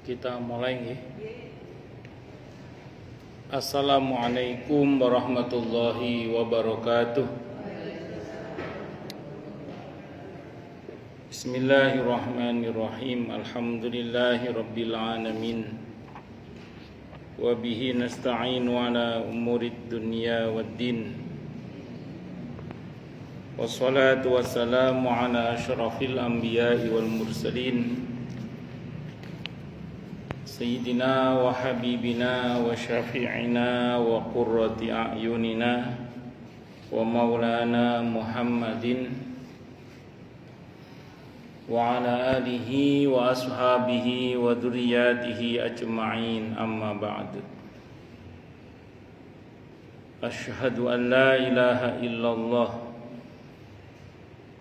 Kita mulai nggih. Assalamualaikum warahmatullahi wabarakatuh. Bismillahirrahmanirrahim. Alhamdulillahi rabbil alamin. Wa bihi nasta'inu ala umurid dunya waddin. Wassalatu wassalamu ala asyrafil anbiya'i wal mursalin. Sayyidina wa habibina wa syafi'ina wa qurrati a'yunina wa maulana Muhammadin wa ala alihi wa ashabihi wa dhurriyyatihi ajma'in, amma ba'd. Asyhadu an la ilaha illallah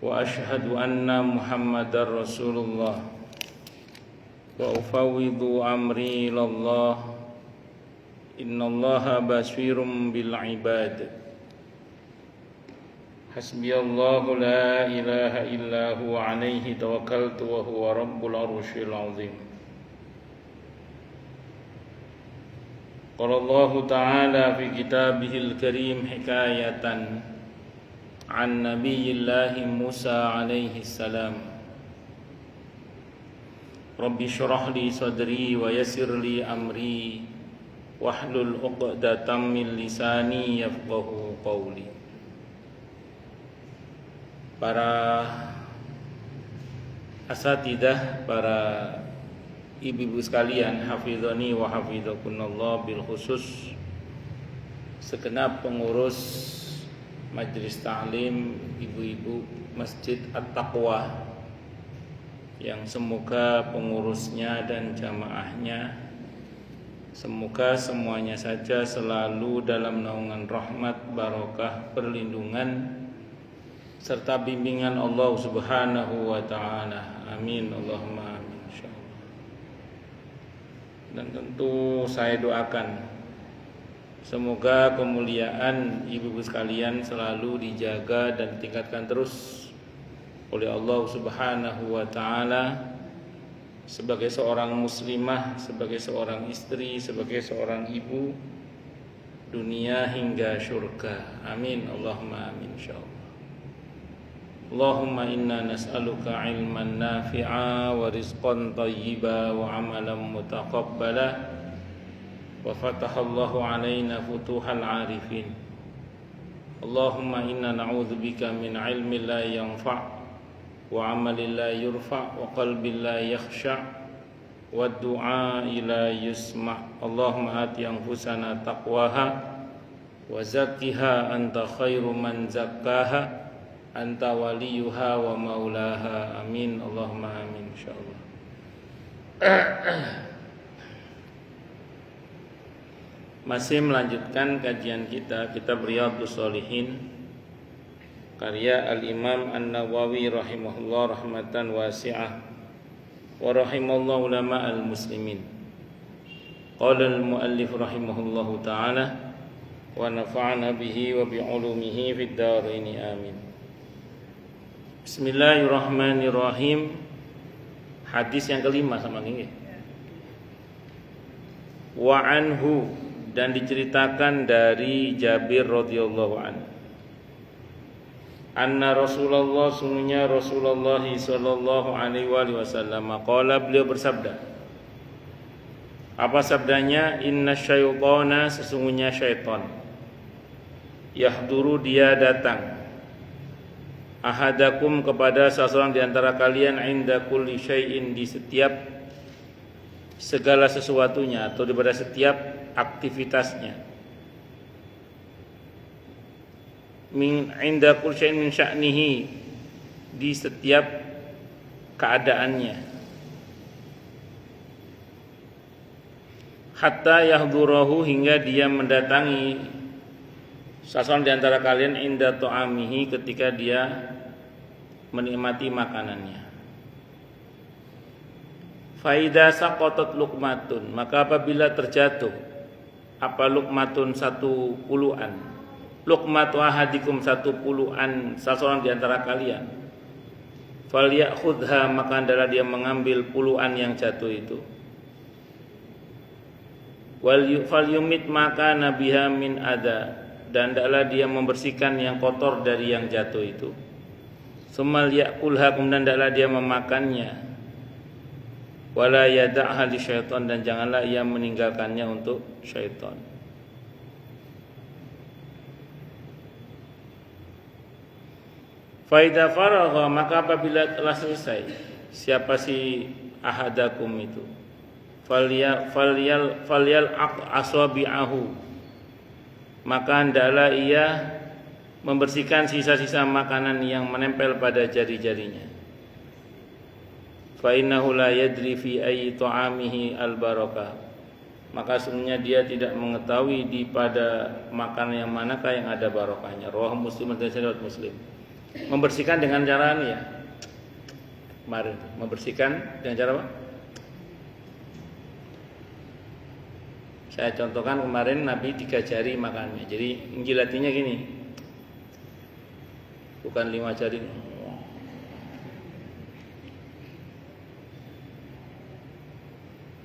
wa asyhadu anna Muhammadar Rasulullah. Wa ufawwidu amri ilallah, innallaha basirum bil ibad. Hasbiyallahu la ilaha illa huwa alaihi tawakkaltu wa huwa rabbul arsyil azim. Qala Allah ta'ala fi kitabihil karim hikayatan an nabiyyillahi Musa alaihi salam. Rabbi syrah li sadri wa yassir li amri wahlul 'uqdatam min lisani yafqahu qawli. Para asatidah, para ibu-ibu sekalian, hafizani wa hafizakunallah, bil khusus segenap pengurus majelis ta'lim ibu-ibu Masjid At-Taqwa, yang semoga pengurusnya dan jamaahnya semoga semuanya saja selalu dalam naungan rahmat, barokah, perlindungan serta bimbingan Allah Subhanahu wa ta'ala. Amin, Allahumma amin, insyaallah. Dan tentu saya doakan semoga kemuliaan ibu-ibu sekalian selalu dijaga dan ditingkatkan terus oleh Allah Subhanahu wa ta'ala sebagai seorang muslimah, sebagai seorang istri, sebagai seorang ibu, dunia hingga surga. Amin, Allahumma amin, insyaallah. Allahumma inna nas'aluka ilman nafi'a wa rizqan thayyiba wa amalan mutaqabbala wa fatahallahu alaina futuhal arifin. Allahumma inna na'udzubika min ilmin la yanfa' wa amalin la yurfa' wa qalbin la yakhsha' wa du'a la yusma'. Allahumma ati anfusana taqwaha wa zakkiha anta khairu man zakkaha anta waliyuha wa maulaha. Amin, Allahumma amin, insyaallah. Masih melanjutkan kajian kita kitab Riyadhus Shalihin karya Al-Imam An-Nawawi rahimahullah rahmatan wasi'ah wa rahimallahu ulama al-muslimin. Qala al-muallif rahimahullahu ta'ala wa nafa'ana bihi wa bi'ulumihi fid dharain, amin. Bismillahirrahmanirrahim. Hadis yang kelima sama ini. Wa anhu, dan diceritakan dari Jabir radhiyallahu anhu, anna Rasulullah, sungguhnya Rasulullah sallallahu alaihi wasallam qala, beliau bersabda. Apa sabdanya? Inna syaitana, sesungguhnya syaitan, yahduru, dia datang, ahadakum, kepada salah seorang di antara kalian, inda kulli syai'in, di setiap segala sesuatunya atau pada setiap aktivitasnya, min inda kulli syai'in min sya'nihi, di setiap keadaannya, hatta yahdurahu, hingga dia mendatangi sasaran di antara kalian, inda ta'amihi, ketika dia menikmati makanannya. Fa idza saqatat luqmatun, maka apabila terjatuh apa luqmatun, satu puluhan, luqmatu ahadikum, satu puluhan salah seorang di antara kalian, falyakhudha, maka adalah dia mengambil puluhan yang jatuh itu, Fal yumit maka nabiha min ada, dan hendaklah dia membersihkan yang kotor dari yang jatuh itu. Sumal yakulha, kemudian hendaklah dia memakannya. Wala yada'ha li syaitan, dan janganlah ia meninggalkannya untuk syaitan. Fa idza faragha, maka apabila telah selesai, siapa si ahadakum itu, falyal asabi'ahu, maka hendaklah ia membersihkan sisa-sisa makanan yang menempel pada jari-jarinya. Fa innahu la yadri fi ayyi ta'amihi al-barakah, maka sesungguhnya dia tidak mengetahui di pada makanan yang manakah yang ada barokahnya. Rawahu Muslim dan riwayat Muslim. Membersihkan dengan cara ini ya. Kemarin membersihkan dengan cara apa? Saya contohkan kemarin Nabi 3 jari makannya. Jadi menjilatinya gini. Bukan 5 jari.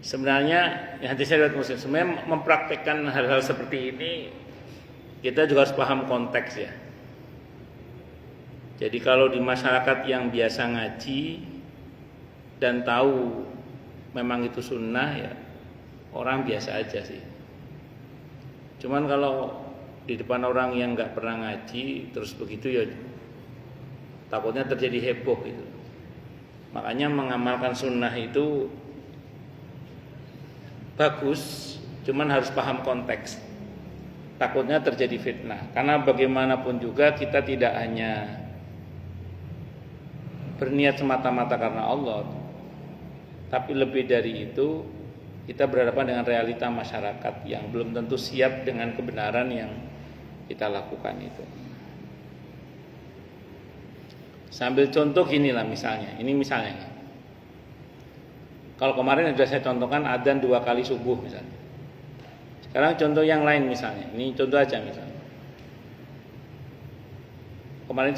Sebenarnya yang hadis riwayat Muslim, sebenarnya mempraktekkan hal-hal seperti ini kita juga harus paham konteks ya. Jadi kalau di masyarakat yang biasa ngaji dan tahu memang itu sunnah ya, orang biasa aja sih. Cuman kalau di depan orang yang nggak pernah ngaji terus begitu ya, takutnya terjadi heboh gitu. Makanya mengamalkan sunnah itu bagus, cuman harus paham konteks. Takutnya terjadi fitnah. Karena bagaimanapun juga kita tidak hanya berniat semata-mata karena Allah, tapi lebih dari itu kita berhadapan dengan realita masyarakat yang belum tentu siap dengan kebenaran yang kita lakukan itu. Sambil contoh inilah misalnya, ini misalnya. Kalau kemarin sudah saya contohkan adzan 2 kali subuh misalnya. Sekarang contoh yang lain misalnya. Ini contoh aja misalnya. Kemarin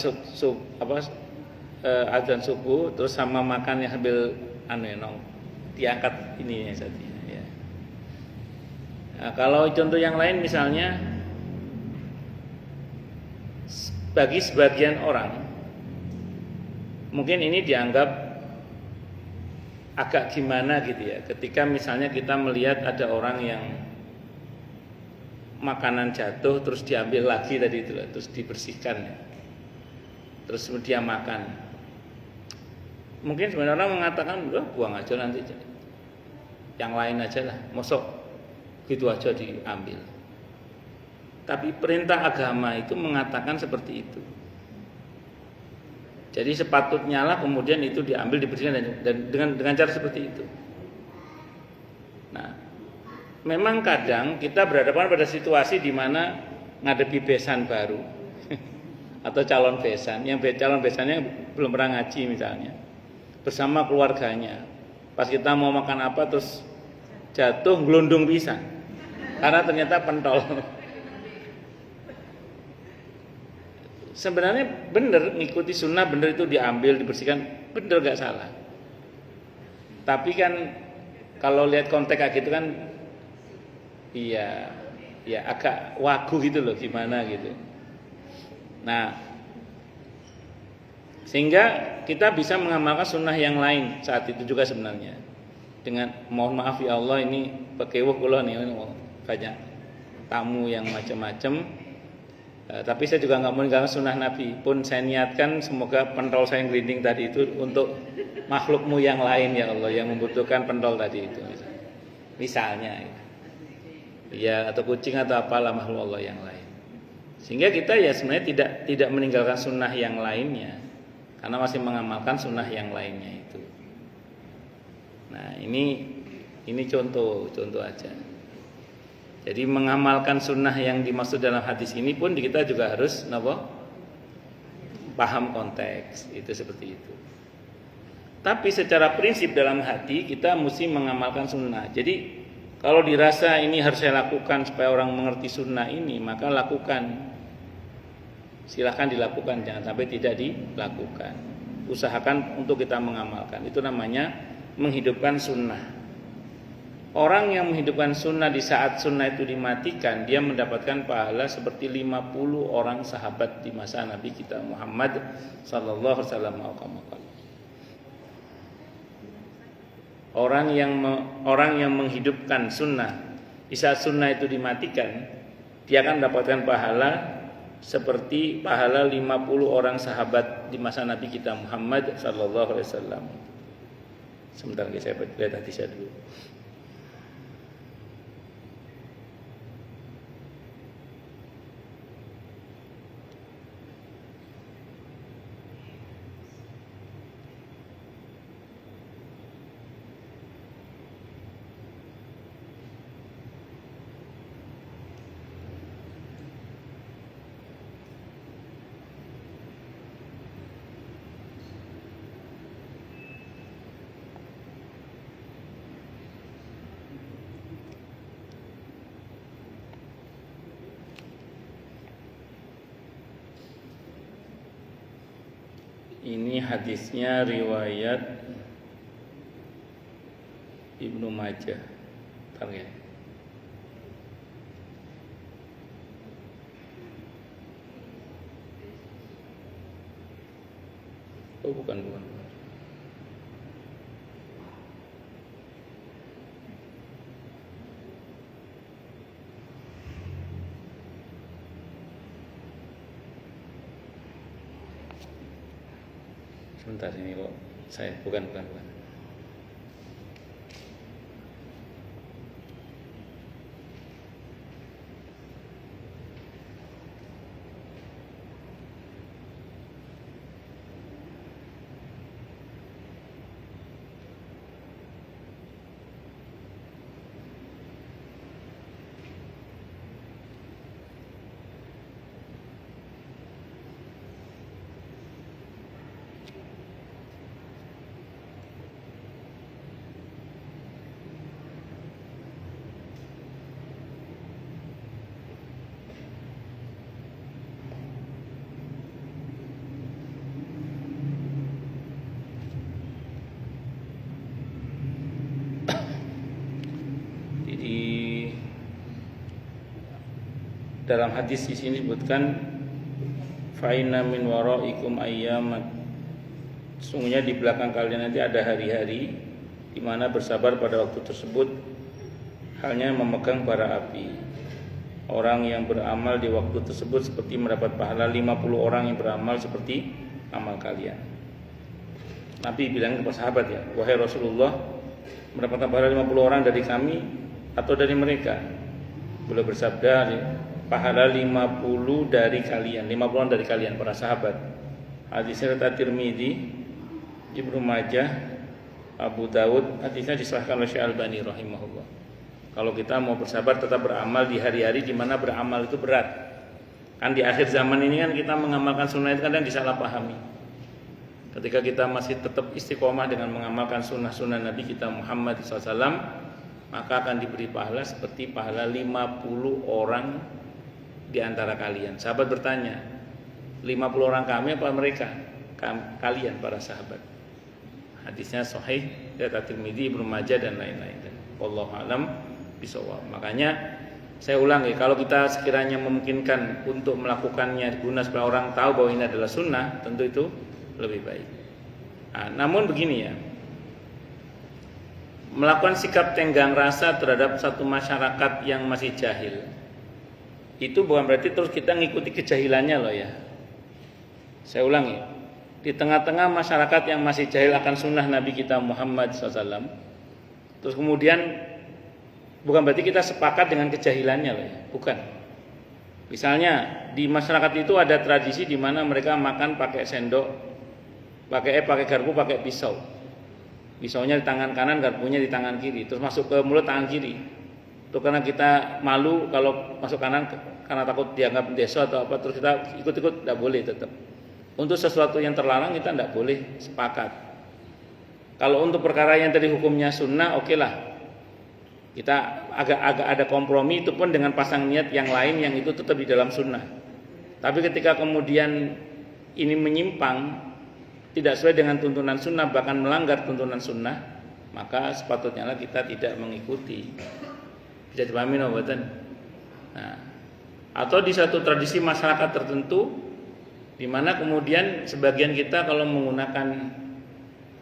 adzan subuh terus sama makan yang sambil diangkat ini saja ya. Nah, kalau contoh yang lain misalnya bagi sebagian orang mungkin ini dianggap agak gimana gitu ya, ketika misalnya kita melihat ada orang yang makanan jatuh terus diambil lagi tadi itu, terus dibersihkan ya. Terus dia makan. Mungkin sebenarnya orang mengatakan, buang aja nanti, yang lain aja lah, mosok gitu aja diambil. Tapi perintah agama itu mengatakan seperti itu. Jadi sepatutnya lah kemudian itu diambil, dibersihkan dan dengan cara seperti itu. Nah, memang kadang kita berhadapan pada situasi di mana ngadepi besan baru atau calon besan, yang calon besannya belum pernah ngaji misalnya, bersama keluarganya. Pas kita mau makan apa terus jatuh gelundung pisang karena ternyata pentol. Sebenarnya benar ngikuti sunnah, benar itu diambil, dibersihkan, benar gak salah. Tapi kan kalau lihat konteks kayak gitu kan, iya, ya agak wagu gitu loh, gimana gitu. Nah, sehingga kita bisa mengamalkan sunnah yang lain saat itu juga sebenarnya. Dengan mohon maaf ya Allah, ini pekewuh kula nih banyak tamu yang macam-macam. Tapi saya juga nggak mau meninggalkan sunnah Nabi. Pun saya niatkan semoga pentol saya yang gelinding tadi itu untuk makhlukmu yang lain ya Allah, yang membutuhkan pentol tadi itu. Misalnya, ya atau kucing atau apalah makhluk Allah yang lain. Sehingga kita ya sebenarnya tidak meninggalkan sunnah yang lainnya, karena masih mengamalkan sunnah yang lainnya itu. Nah ini contoh aja. Jadi mengamalkan sunnah yang dimaksud dalam hadis ini pun kita juga harus paham konteks itu seperti itu. Tapi secara prinsip dalam hati kita mesti mengamalkan sunnah. Jadi kalau dirasa ini harus saya lakukan supaya orang mengerti sunnah ini, maka lakukan. Silahkan dilakukan, jangan sampai tidak dilakukan. Usahakan untuk kita mengamalkan. Itu namanya menghidupkan sunnah. Orang yang menghidupkan sunnah di saat sunnah itu dimatikan, dia mendapatkan pahala seperti 50 orang sahabat di masa Nabi kita Muhammad sallallahu alaihi wasallam. Orang yang menghidupkan sunnah di saat sunnah itu dimatikan, dia akan mendapatkan pahala seperti pahala 50 orang sahabat di masa Nabi kita Muhammad sallallahu alaihi wasallam. Sebentar saya lihat hadisnya dulu. Ini hadisnya riwayat Ibnu Majah. Bentar ya. Oh bukan. Sebentar ini kok saya bukan. Dalam hadis di sini disebutkan fa'inna min waraikum ayyaman. Sesungguhnya di belakang kalian nanti ada hari-hari di mana bersabar pada waktu tersebut halnya memegang bara api. Orang yang beramal di waktu tersebut seperti mendapat pahala 50 orang yang beramal seperti amal kalian. Nabi bilang kepada sahabat ya, wahai Rasulullah, mendapatkan pahala 50 orang dari kami atau dari mereka? Beliau bersabda, pahala 50 dari kalian, 50 orang dari kalian para sahabat. Hadis riwayat Tirmidzi, Ibnu Majah, Abu Dawud. Hadisnya disahkan oleh Syekh Albani rahimahullah. Kalau kita mau bersabar tetap beramal di hari-hari di mana beramal itu berat. Kan di akhir zaman ini kan kita mengamalkan sunnah itu kadang disalahpahami. Ketika kita masih tetap istiqomah dengan mengamalkan sunnah-sunnah Nabi kita Muhammad SAW, maka akan diberi pahala seperti pahala 50 orang di antara kalian. Sahabat bertanya, 50 orang kami apa mereka? Kalian para sahabat. Hadisnya sahih riwayat Tirmidzi, Ibnu Majah dan lain-lain. Wallahu alam bisawab. Makanya saya ulangi, kalau kita sekiranya memungkinkan untuk melakukannya guna supaya orang tahu bahwa ini adalah sunnah, tentu itu lebih baik. Namun begini ya, melakukan sikap tenggang rasa terhadap satu masyarakat yang masih jahil, itu bukan berarti terus kita ngikuti kejahilannya loh ya. Saya ulangi, di tengah-tengah masyarakat yang masih jahil akan sunnah Nabi kita Muhammad SAW, terus kemudian bukan berarti kita sepakat dengan kejahilannya loh ya, bukan. Misalnya di masyarakat itu ada tradisi di mana mereka makan pakai sendok, pakai garpu, pakai pisau. Pisaunya di tangan kanan, garpunya di tangan kiri, terus masuk ke mulut tangan kiri. Itu karena kita malu kalau masuk kanan karena takut dianggap deso atau apa, terus kita ikut-ikut, tidak boleh tetap. Untuk sesuatu yang terlarang kita tidak boleh sepakat. Kalau untuk perkara yang tadi hukumnya sunnah, oke lah. Kita agak ada kompromi, itu pun dengan pasang niat yang lain yang itu tetap di dalam sunnah. Tapi ketika kemudian ini menyimpang, tidak sesuai dengan tuntunan sunnah, bahkan melanggar tuntunan sunnah, maka sepatutnya kita tidak mengikuti. Bisa dipahami mboten? Nah, atau di satu tradisi masyarakat tertentu di mana kemudian sebagian kita kalau menggunakan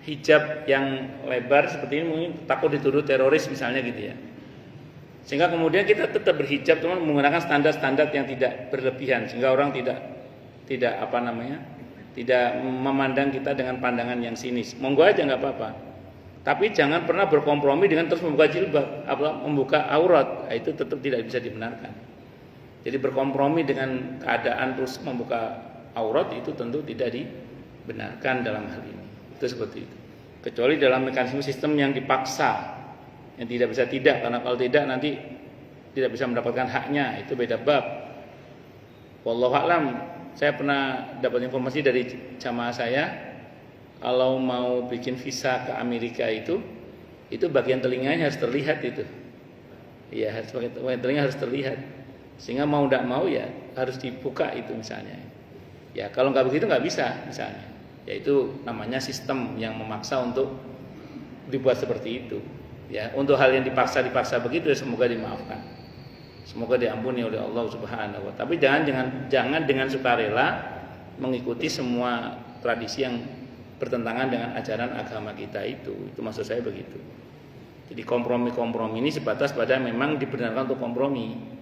hijab yang lebar seperti ini mungkin takut dituduh teroris misalnya gitu ya. Sehingga kemudian kita tetap berhijab teman menggunakan standar-standar yang tidak berlebihan sehingga orang tidak tidak memandang kita dengan pandangan yang sinis. Monggo aja nggak apa-apa. Tapi jangan pernah berkompromi dengan terus membuka jilbab, membuka aurat. Nah, itu tetap tidak bisa dibenarkan. Jadi berkompromi dengan keadaan terus membuka aurat itu tentu tidak dibenarkan dalam hal ini. Itu seperti itu. Kecuali dalam mekanisme sistem yang dipaksa, yang tidak bisa tidak, karena kalau tidak nanti tidak bisa mendapatkan haknya, itu beda bab. Wallahu a'lam. Saya pernah dapat informasi dari jamaah saya, kalau mau bikin visa ke Amerika itu bagian telinganya harus terlihat itu. Iya, bagian telinga harus terlihat. Sehingga mau tidak mau ya harus dibuka itu misalnya. Ya kalau nggak begitu nggak bisa misalnya. Ya itu namanya sistem yang memaksa untuk dibuat seperti itu. Ya untuk hal yang dipaksa begitu ya semoga dimaafkan. Semoga diampuni oleh Allah Subhanahu wa taala. Tapi jangan dengan sukarela mengikuti semua tradisi yang bertentangan dengan ajaran agama kita itu. Itu maksud saya begitu. Jadi kompromi-kompromi ini sebatas pada memang dibenarkan untuk kompromi.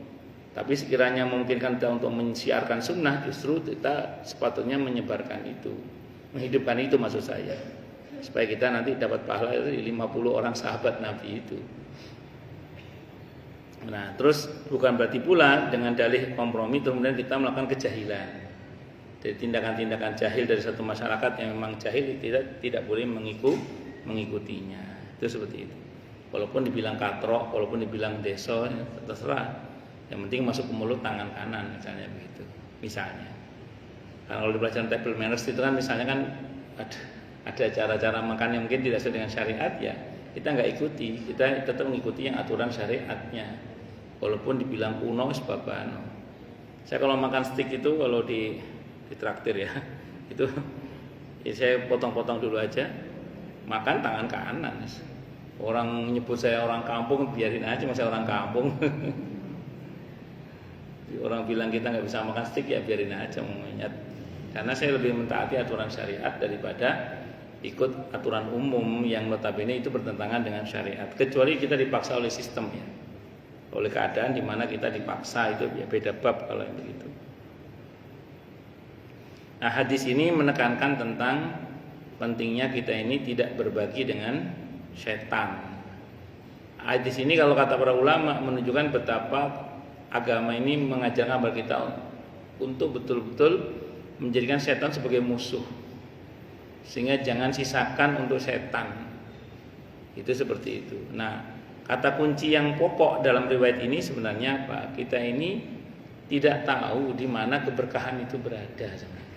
Tapi sekiranya memungkinkan kita untuk mensiarkan sunnah, justru kita sepatutnya menyebarkan itu, menghidupkan itu maksud saya, supaya kita nanti dapat pahala dari 50 orang sahabat Nabi itu. Nah, terus bukan berarti pula dengan dalih kompromi kemudian kita melakukan kejahilan. Jadi tindakan-tindakan jahil dari satu masyarakat yang memang jahil tidak boleh mengikutinya. Itu seperti itu. Walaupun dibilang katrok, walaupun dibilang deso, ya, terserah. Yang penting masuk ke mulut tangan kanan misalnya begitu. Misalnya. Karena kalau di pelajaran table manners itu kan misalnya kan ada cara-cara makan yang mungkin tidak sesuai dengan syariat ya. Kita nggak ikuti, kita tetap mengikuti yang aturan syariatnya. Walaupun dibilang kuno sebabano. Saya kalau makan steak itu kalau di traktir ya. Itu ya saya potong-potong dulu aja. Makan tangan kanan. Orang nyebut saya orang kampung biarin aja masih orang kampung. Orang bilang kita nggak bisa makan steak ya biarin aja mengingat. Karena saya lebih mentaati aturan syariat daripada ikut aturan umum yang notabene itu bertentangan dengan syariat. Kecuali kita dipaksa oleh sistem ya, oleh keadaan di mana kita dipaksa itu ya beda bab kalau yang begitu. Nah hadis ini menekankan tentang pentingnya kita ini tidak berbagi dengan setan. Hadis ini kalau kata para ulama menunjukkan betapa agama ini mengajarkan kepada kita untuk betul-betul menjadikan setan sebagai musuh. Sehingga jangan sisakan untuk setan. Itu seperti itu. Nah, kata kunci yang pokok dalam riwayat ini sebenarnya apa? Kita ini tidak tahu di mana keberkahan itu berada sebenarnya.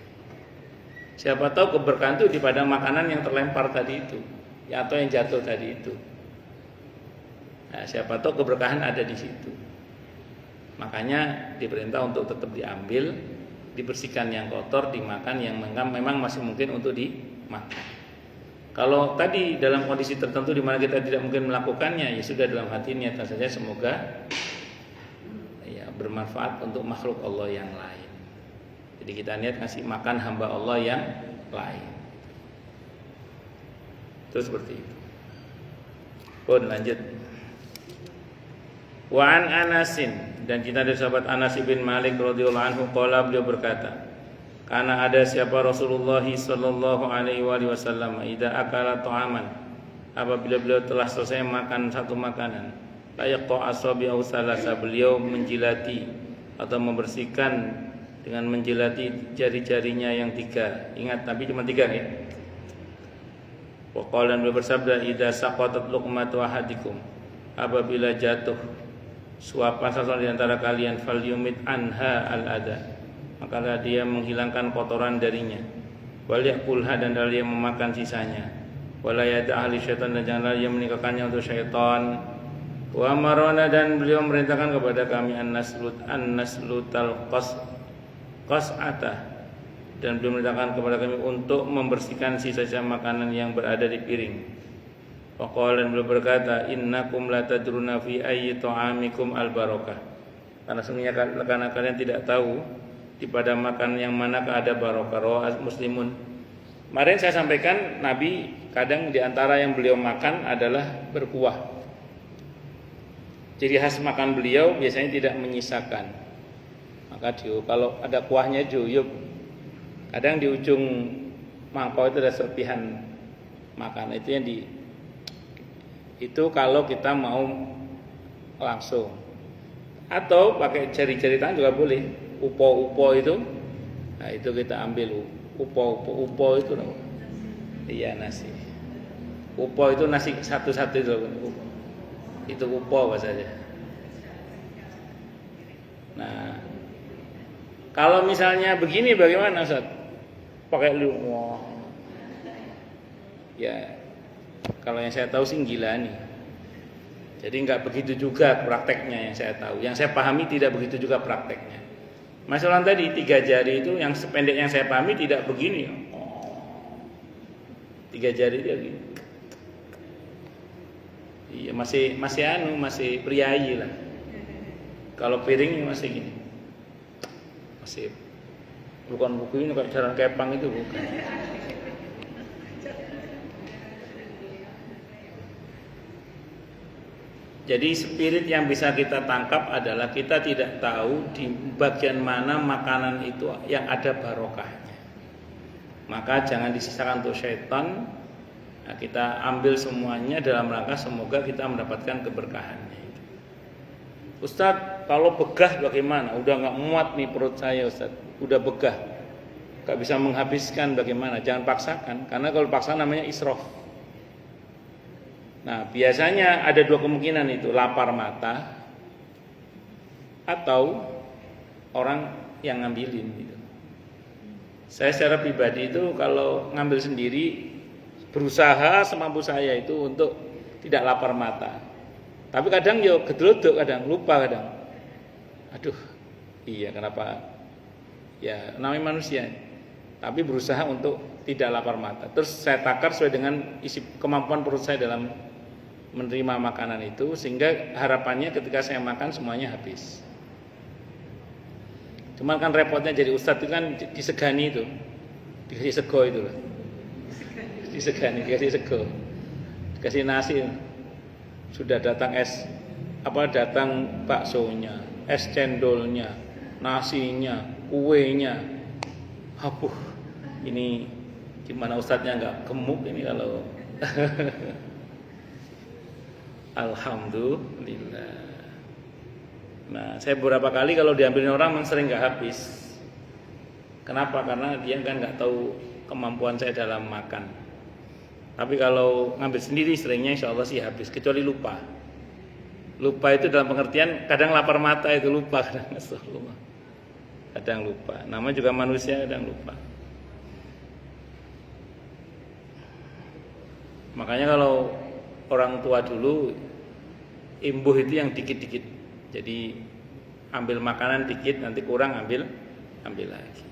Siapa tahu keberkahan itu di pada makanan yang terlempar tadi itu, ya, atau yang jatuh tadi itu. Nah, siapa tahu keberkahan ada di situ. Makanya diperintah untuk tetap diambil, dibersihkan yang kotor, dimakan yang memang masih mungkin untuk dimakan. Kalau tadi dalam kondisi tertentu di mana kita tidak mungkin melakukannya, ya sudah dalam hati niatkan saja semoga ya bermanfaat untuk makhluk Allah yang lain. Jadi kita niat ngasih makan hamba Allah yang lain. Itu seperti itu. Pun lanjut. Wa an Anasin, dan kita dari sahabat Anas bin Malik radhiyallahu anhu qala, beliau berkata, karena ada siapa Rasulullah sallallahu alaihi wasallam idza akala ta'aman, apabila beliau telah selesai makan satu makanan, la yaqta asabi'u salasa, beliau menjilati atau membersihkan dengan menjilati jari-jarinya yang 3. Ingat Nabi cuma 3 ya. Wa qala, beliau bersabda, idza saqatat luqmatu ahadikum, apabila jatuh suapan salah di antara kalian, falyumit anha al-adha, maka dia menghilangkan kotoran darinya, wal yakulha, dan dia memakan sisanya, wala yada ahli syaitan, dan janganlah dia meninggalkannya untuk syaitan. Wa amarona, dan beliau merintahkan kepada kami an-naslutal qas'ata, dan beliau merintahkan kepada kami untuk membersihkan sisa-sisa makanan yang berada di piring. Faqala, dan beliau berkata, innakum la tadruna fi ayyi ta'amikum al-barakah. Karena sebenarnya karena kalian tidak tahu di pada makan yang manakah ada barokah. Rawahu Muslimun. Kemarin saya sampaikan Nabi kadang di antara yang beliau makan adalah berkuah. Ciri khas makan beliau biasanya tidak menyisakan. Maka kalau ada kuahnya juyup. Kadang di ujung mangkok itu ada serpihan makan. Itu kalau kita mau langsung. Atau pakai jari-jari tangan juga boleh. Upo itu, nah itu kita ambil upo itu, iya nasi. Upo itu nasi satu-satu itu upo bahasanya. Nah, kalau misalnya begini bagaimana Ustaz? Pakai wah. Ya, kalau yang saya tahu sih gila nih. Jadi nggak begitu juga prakteknya yang saya tahu. Yang saya pahami tidak begitu juga prakteknya. Masalah tadi 3 jari itu yang sependek yang saya pahami tidak begini. 3 jari dia gini. Iya masih priayi lah. Kalau piring masih gini. Masih bukan buku ini kayak jaran kepang itu bukan. Jadi spirit yang bisa kita tangkap adalah kita tidak tahu di bagian mana makanan itu yang ada barokahnya. Maka jangan disisakan untuk syaitan. Nah, kita ambil semuanya dalam rangka semoga kita mendapatkan keberkahannya. Ustadz, kalau begah bagaimana? Udah nggak muat nih perut saya Ustadz. Udah begah, nggak bisa menghabiskan bagaimana? Jangan paksakan, karena kalau paksa namanya israf. Nah, biasanya ada 2 kemungkinan itu, lapar mata atau orang yang ngambilin gitu. Saya secara pribadi itu kalau ngambil sendiri berusaha semampu saya itu untuk tidak lapar mata. Tapi kadang yo gedrodok, kadang lupa kadang. Aduh, iya kenapa? Ya namanya manusia. Tapi berusaha untuk tidak lapar mata. Terus saya takar sesuai dengan isi kemampuan perut saya dalam menerima makanan itu, sehingga harapannya ketika saya makan semuanya habis. Cuman kan repotnya jadi ustadz itu kan disegani itu, dikasih sego itu loh, disegani, dikasih sego, dikasih nasi, sudah datang datang baksonya, es cendolnya, nasinya, kuenya, apuh, ini gimana ustadznya nggak gemuk ini kalau. Alhamdulillah. Nah, saya beberapa kali kalau diambilin orang memang sering nggak habis. Kenapa? Karena dia kan nggak tahu kemampuan saya dalam makan. Tapi kalau ngambil sendiri seringnya insya Allah sih habis, kecuali lupa. Lupa itu dalam pengertian kadang lapar mata itu lupa, kadang lupa. Namanya juga manusia kadang lupa. Makanya kalau orang tua dulu imbuh itu yang dikit-dikit. Jadi ambil makanan dikit, nanti kurang ambil lagi.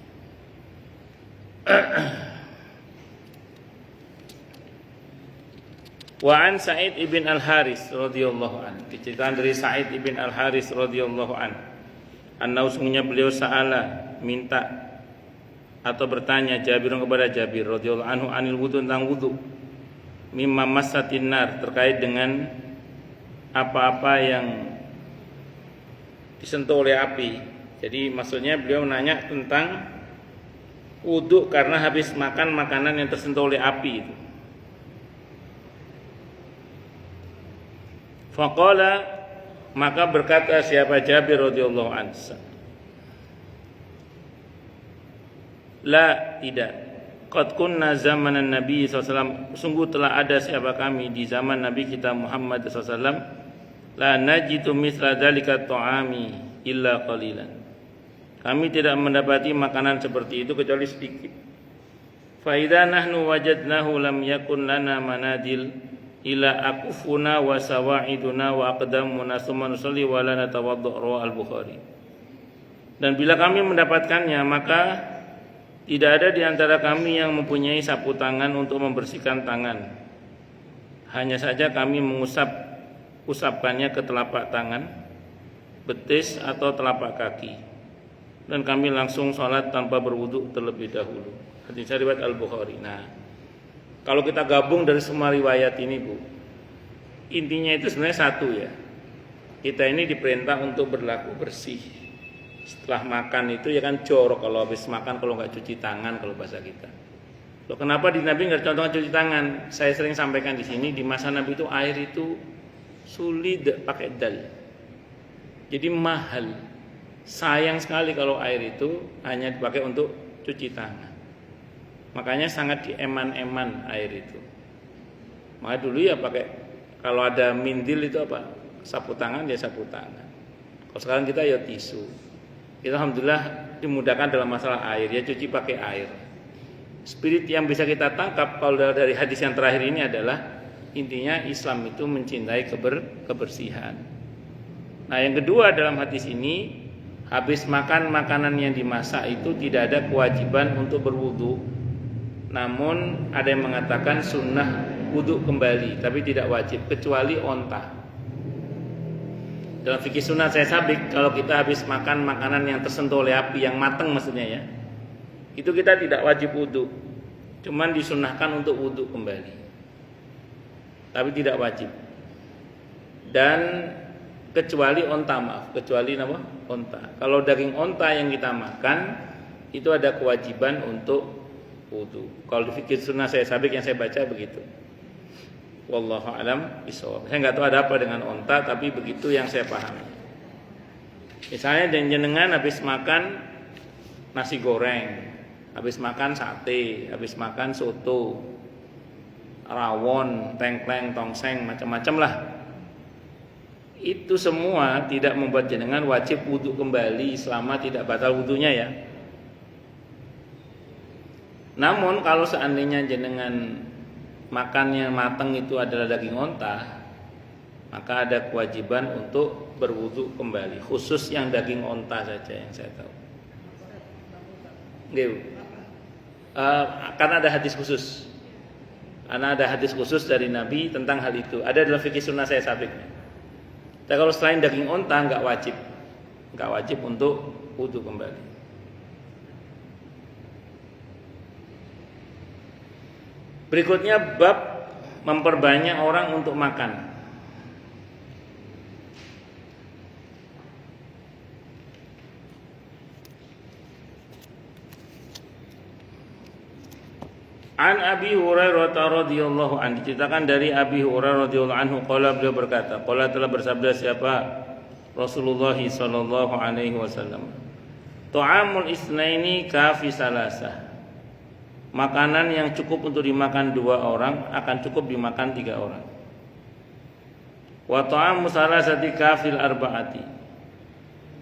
Wa an Sa'id ibn Al-Haris radhiyallahu an. Diceritakan dari Sa'id ibn Al-Haris radhiyallahu an. Sungguhnya beliau minta atau bertanya Jabir kepada Jabir radhiyallahu anhu anil wudu, tentang wudu. Mimma massatin nar, terkait dengan apa-apa yang disentuh oleh api. Jadi maksudnya beliau menanya tentang wudu karena habis makan makanan yang tersentuh oleh api itu. Faqala, maka berkata siapa Jabir radhiyallahu anhu, la, tidak. Qad kunna zamanan Nabi SAW, sungguh telah ada siapa kami di zaman Nabi kita Muhammad SAW, la najitu misla dzalika ta'ami illa qalilan. Kami tidak mendapati makanan seperti itu kecuali sedikit. Fa idza nahnu wajadnahu lam yakun lana manadil ila akufuna wa sawaiduna wa aqdamuna summa nusalli wa la natawaddu, rawahu al-Bukhari. Dan bila kami mendapatkannya, maka tidak ada di antara kami yang mempunyai sapu tangan untuk membersihkan tangan. Hanya saja kami usapkannya ke telapak tangan, betis atau telapak kaki, dan kami langsung sholat tanpa berwudu terlebih dahulu. Hadis riwayat Al-Bukhari. Nah, kalau kita gabung dari semua riwayat ini, Bu, intinya itu sebenarnya satu ya. Kita ini diperintah untuk berlaku bersih. Setelah makan itu ya kan jorok kalau habis makan, kalau nggak cuci tangan kalau bahasa kita. Loh, kenapa di Nabi nggak contohnya cuci tangan? Saya sering sampaikan di sini, di masa Nabi itu air itu sulit pakai dal. Jadi mahal. Sayang sekali kalau air itu hanya dipakai untuk cuci tangan. Makanya sangat dieman-eman air itu. Maka dulu ya pakai, kalau ada mindil itu apa? Sapu tangan ya sapu tangan. Kalau sekarang kita ya tisu. Kita alhamdulillah dimudahkan dalam masalah air, ya cuci pakai air. Spirit yang bisa kita tangkap kalau dari hadis yang terakhir ini adalah intinya Islam itu mencintai kebersihan. Nah, yang kedua dalam hadis ini, habis makan makanan yang dimasak itu tidak ada kewajiban untuk berwudu. Namun ada yang mengatakan sunnah wudu kembali, tapi tidak wajib kecuali onta. Dalam fikih sunnah saya sabik, kalau kita habis makan makanan yang tersentuh oleh api, yang matang maksudnya ya, itu kita tidak wajib wudu, cuman disunnahkan untuk wudu kembali, tapi tidak wajib. Dan kecuali onta, kecuali apa? Onta. Kalau daging onta yang kita makan itu ada kewajiban untuk wudu. Kalau di fikih sunnah saya sabik yang saya baca begitu. Wallahu alam bishawab. Saya nggak tahu ada apa dengan onta, tapi begitu yang saya pahami. Misalnya jenengan habis makan nasi goreng, habis makan sate, habis makan soto, rawon, tengkleng, tongseng, macam-macam lah. Itu semua tidak membuat jenengan wajib wudu kembali selama tidak batal wudunya ya. Namun kalau seandainya jenengan makannya matang itu adalah daging onta, maka ada kewajiban untuk berwudu kembali, khusus yang daging onta saja yang saya tahu. Karena ada hadis khusus. Karena ada hadis khusus dari Nabi tentang hal itu. Ada dalam fikih sunnah saya sabik. Tapi kalau selain daging onta nggak wajib untuk wudu kembali. Berikutnya bab memperbanyak orang untuk makan. An Abi Hurairah radhiyallahu anhu, diceritakan dari Abi Hurairah radhiyallahu anhu, qala beliau berkata, qala telah bersabda siapa? Rasulullah sallallahu alaihi wasallam. Ta'amul isnaini kafi salasah. Makanan yang cukup untuk dimakan 2 orang akan cukup dimakan 3 orang. Wa ta'amu salasati kafil arba'ati.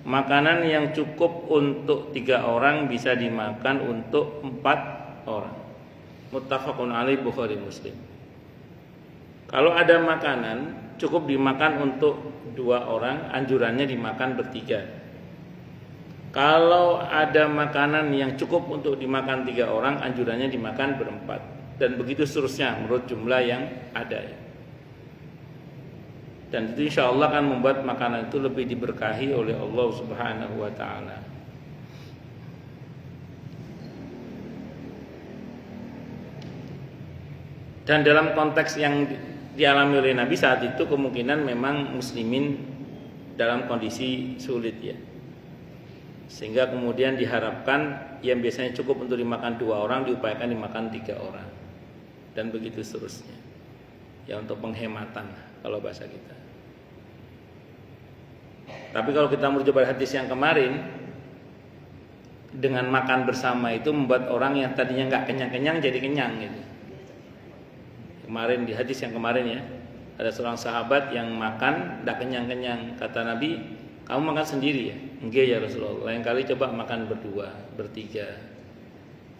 Makanan yang cukup untuk 3 orang bisa dimakan untuk 4 orang. Muttafaqun alaih, Bukhari Muslim. Kalau ada makanan cukup dimakan untuk 2 orang, anjurannya dimakan bertiga. Kalau ada makanan yang cukup untuk dimakan 3 orang, anjurannya dimakan berempat. Dan begitu seterusnya menurut jumlah yang ada. Dan itu insya Allah akan membuat makanan itu lebih diberkahi oleh Allah Subhanahu wa ta'ala. Dan dalam konteks yang dialami oleh Nabi saat itu, kemungkinan memang muslimin dalam kondisi sulit ya. Sehingga kemudian diharapkan yang biasanya cukup untuk dimakan 2 orang diupayakan dimakan 3 orang. Dan begitu seterusnya. Ya, untuk penghematan kalau bahasa kita. Tapi kalau kita merujuk pada hadis yang kemarin, dengan makan bersama itu membuat orang yang tadinya nggak kenyang-kenyang jadi kenyang gitu. Kemarin di hadis yang kemarin ya, ada seorang sahabat yang makan nggak kenyang-kenyang. Kata Nabi, kamu makan sendiri ya? Enggak ya Rasulullah. Lain kali coba makan berdua, bertiga.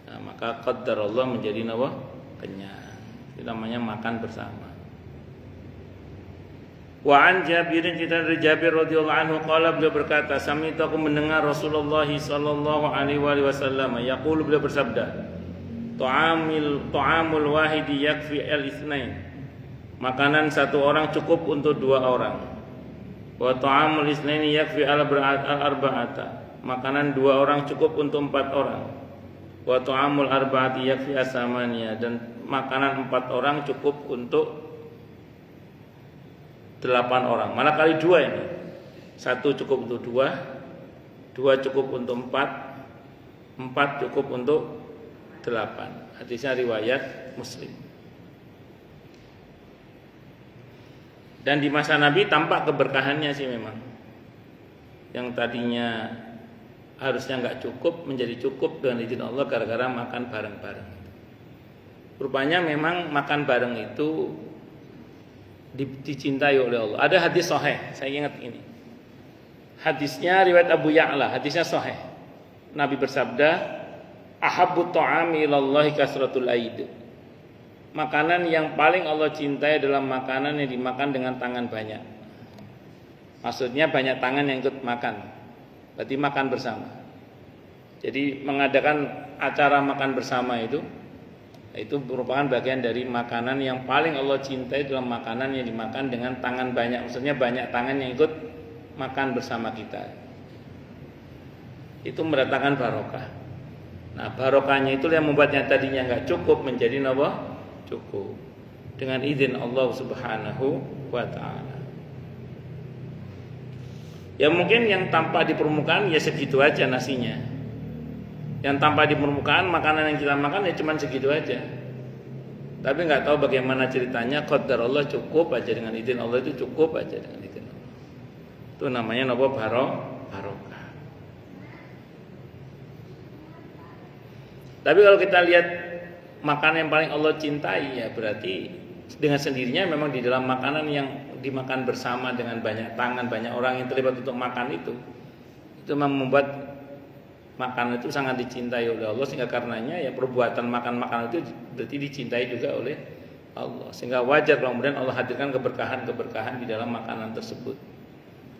Nah, maka qadarullah menjadi kenyang. Itu namanya makan bersama. Wa an Jabirin, kita dari Jabir radhiyallahu anhu, qala, beliau berkata, sami'tu, aku mendengar Rasulullah sallallahu alaihi wasallam yaqulu, beliau bersabda, ta'amul wahidi yakfi al-itsnain. makanan satu orang cukup untuk dua orang. Wa ta'amul isnaini yakfi al-arba'ata, makanan dua orang cukup untuk empat orang. Wa ta'amul arba'ati yakfi as-samaniya, dan makanan empat orang cukup untuk 8 orang. Mana kali dua ini? Satu cukup untuk dua, dua cukup untuk empat, empat cukup untuk 8. Hadisnya riwayat Muslim. Dan di masa Nabi tampak keberkahannya sih memang. Yang tadinya harusnya nggak cukup menjadi cukup dengan izin Allah gara-gara makan bareng-bareng. Rupanya memang makan bareng itu dicintai oleh Allah. Ada hadis sahih, saya ingat ini. Hadisnya riwayat Abu Ya'la, hadisnya sahih. Nabi bersabda, "Ahabbu ta'ami ilallahi kasratul aid." Makanan yang paling Allah cintai adalah makanan yang dimakan dengan tangan banyak. Maksudnya banyak tangan yang ikut makan. Berarti makan bersama. Jadi mengadakan acara makan bersama itu merupakan bagian dari makanan yang paling Allah cintai dalam makanan yang dimakan dengan tangan banyak. Maksudnya banyak tangan yang ikut makan bersama kita. Itu mendatangkan barokah. Nah, barokahnya itu yang membuatnya tadinya nggak cukup menjadi cukup dengan izin Allah Subhanahu wa taala. Ya mungkin yang tampak di permukaan ya segitu aja nasinya. Yang tampak di permukaan makanan yang kita makan ya cuma segitu aja. Tapi nggak tahu bagaimana ceritanya. Qadar Allah cukup aja dengan izin Allah, itu cukup aja dengan izin Allah. Itu namanya barokah. Tapi kalau kita lihat makanan yang paling Allah cintai, ya berarti dengan sendirinya memang di dalam makanan yang dimakan bersama dengan banyak tangan, banyak orang yang terlibat untuk makan itu memang membuat makanan itu sangat dicintai oleh Allah, sehingga karenanya ya perbuatan makan makanan itu berarti dicintai juga oleh Allah, sehingga wajar kalau kemudian Allah hadirkan keberkahan di dalam makanan tersebut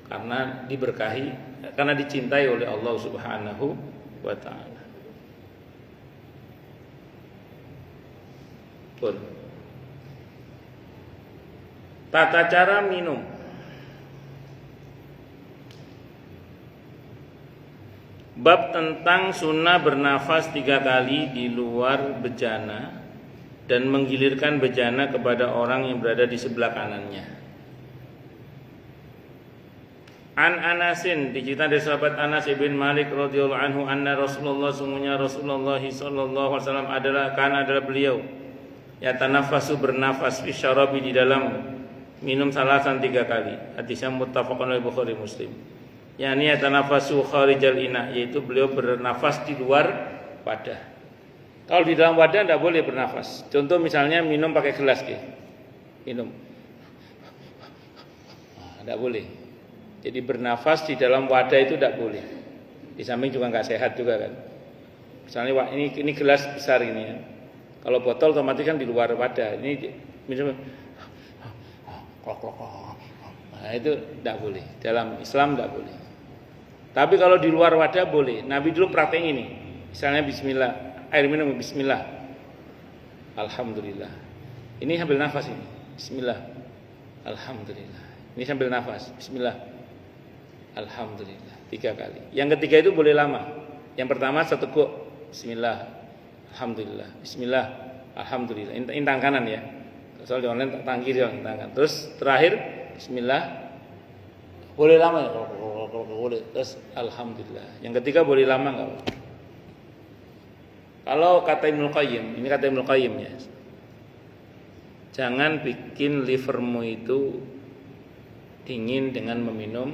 karena diberkahi, karena dicintai oleh Allah Subhanahu wa taala. Tata cara minum. Bab tentang sunnah bernafas 3 kali di luar bejana dan menggilirkan bejana kepada orang yang berada di sebelah kanannya. An Anasin, diceritakan dari sahabat Anas ibn Malik radhiyallahu anhu, anna Rasulullah, sungguhnya Rasulullah sallallahu alaihi wasallam adalah beliau yatanafasu, bernafas fi syarabi, di dalam minum salasan 3 kali. Hadisnya muttafaqun alaihi Bukhari Muslim. Yani yatanafasu kharijal ina, yaitu beliau bernafas di luar wadah. Kalau di dalam wadah tidak boleh bernafas. Contoh misalnya minum pakai gelas, minum, tidak boleh. Jadi bernafas di dalam wadah itu tidak boleh. Di samping juga nggak sehat juga kan. Misalnya ini gelas besar ini ya. Kalau botol otomatis kan di luar wadah. Ini minum, nah itu tidak boleh. Dalam Islam tidak boleh. Tapi kalau di luar wadah boleh. Nabi dulu praktek ini. Misalnya bismillah, air minum bismillah, alhamdulillah. Ini sambil nafas ini. Bismillah, alhamdulillah. Ini sambil nafas. Bismillah, alhamdulillah. 3 kali. Yang ketiga itu boleh lama. Yang pertama 1 teguk. Bismillah, alhamdulillah. Bismillah, alhamdulillah. Ini tangan kanan ya. Soal di online tangan kiri yang tangan. Terus terakhir bismillah. Boleh lama ya kalau boleh. Terus alhamdulillah. Yang ketiga boleh lama enggak? Kalau kata Ibnu Qayyim, ini kata Ibnu Qayyim ya. Jangan bikin livermu itu dingin dengan meminum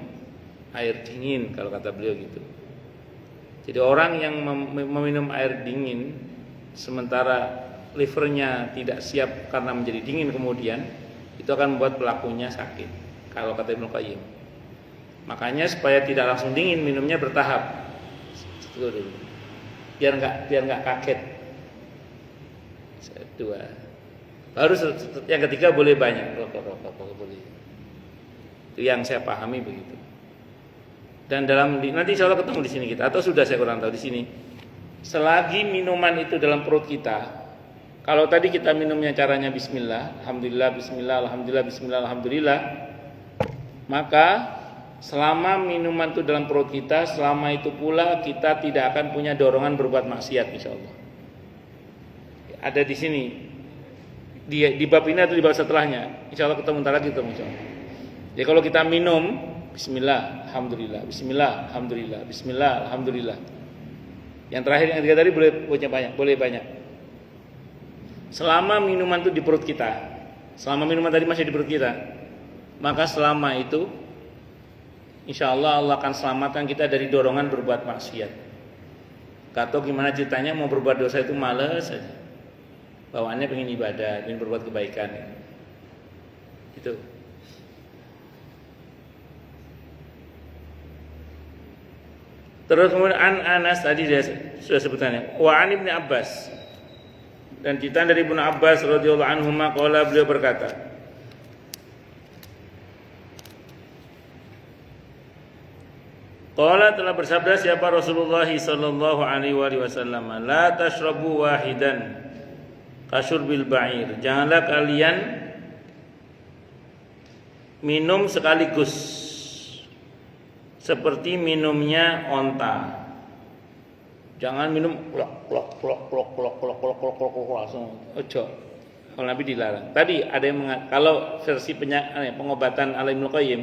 air dingin, kalau kata beliau gitu. Jadi orang yang meminum air dingin sementara livernya tidak siap karena menjadi dingin kemudian, itu akan membuat pelakunya sakit, kalau kata Ibnu Qayyim. Makanya supaya tidak langsung dingin, minumnya bertahap. Biar enggak kaget. 2. Baru yang ketiga boleh banyak. Boleh. Itu yang saya pahami begitu. Dan nanti insya Allah ketemu di sini kita, atau sudah saya kurang tahu di sini. Selagi minuman itu dalam perut kita, Kalau tadi kita minumnya caranya bismillah, alhamdulillah, bismillah, alhamdulillah, bismillah, alhamdulillah, maka selama minuman itu dalam perut kita, selama itu pula kita tidak akan punya dorongan berbuat maksiat, insyaallah. Ada di sini, di bab ini atau di bab setelahnya, insyaallah kita bentar lagi ketemu, insyaallah. Jadi kalau kita minum, bismillah, alhamdulillah, bismillah, alhamdulillah, bismillah, alhamdulillah. Yang terakhir yang tiga tadi boleh banyak. Selama minuman itu di perut kita, selama minuman tadi masih di perut kita, maka selama itu insya Allah Allah akan selamatkan kita dari dorongan berbuat maksiat. Atau gimana ceritanya mau berbuat dosa itu males saja, bawaannya pengen ibadah, pengen berbuat kebaikan, gitu. Terus kemudian Anas tadi sudah sebutannya, wa an Ibnu Abbas. Dan cerita dari Ibnu Abbas radhiyallahu anhu qala, beliau berkata, qala telah bersabda siapa Rasulullah sallallahu alaihi wasallam, la tashrabu wahidan kasyurbil ba'ir. Janganlah kalian minum sekaligus seperti minumnya onta. Jangan minum plok langsung. Ojo. Kalau Nabi dilarang. Tadi ada yang kalau versi pengobatan ala Ibnu Qayyim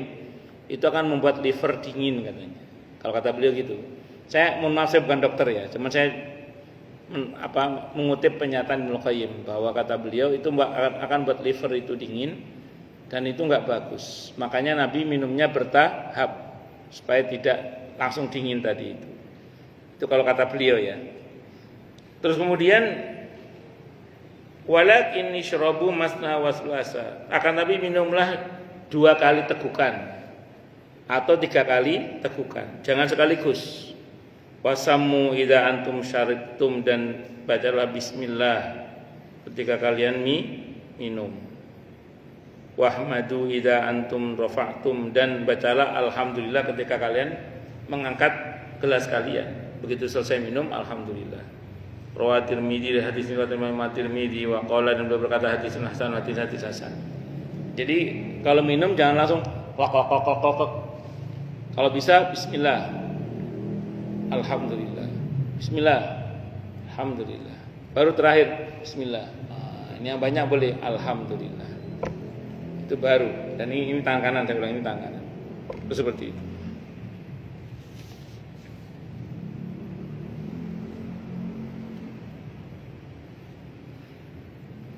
itu akan membuat liver dingin katanya. Kalau kata beliau gitu. Saya mohon maaf saya bukan dokter ya, cuma saya mengutip pernyataan Ibnu Qayyim bahwa kata beliau itu akan buat liver itu dingin dan itu enggak bagus. Makanya Nabi minumnya bertahap supaya tidak langsung dingin tadi itu. Itu kalau kata beliau ya. Terus kemudian walakin ishrabu masna waslasa. Akan Nabi minumlah 2 kali tegukan atau 3 kali tegukan. Jangan sekaligus. Wasammu idza antum syaribtum, dan bacalah bismillah ketika kalian minum. Wahmadu idza antum rafa'tum, dan bacalah alhamdulillah ketika kalian mengangkat gelas kalian. Begitu selesai minum, alhamdulillah. Rawat Tirmidzi, hadis riwayat Imam Tirmidzi, wa qala, dan beliau berkata hadis hasan, hadis hasan. Jadi kalau minum jangan langsung kok. Kalau bisa bismillah, alhamdulillah, bismillah, alhamdulillah. Baru terakhir bismillah. Ini yang banyak boleh alhamdulillah. Itu baru. Dan ini tangan kanan, saya ulang, ini tangan kanan. Itu seperti itu.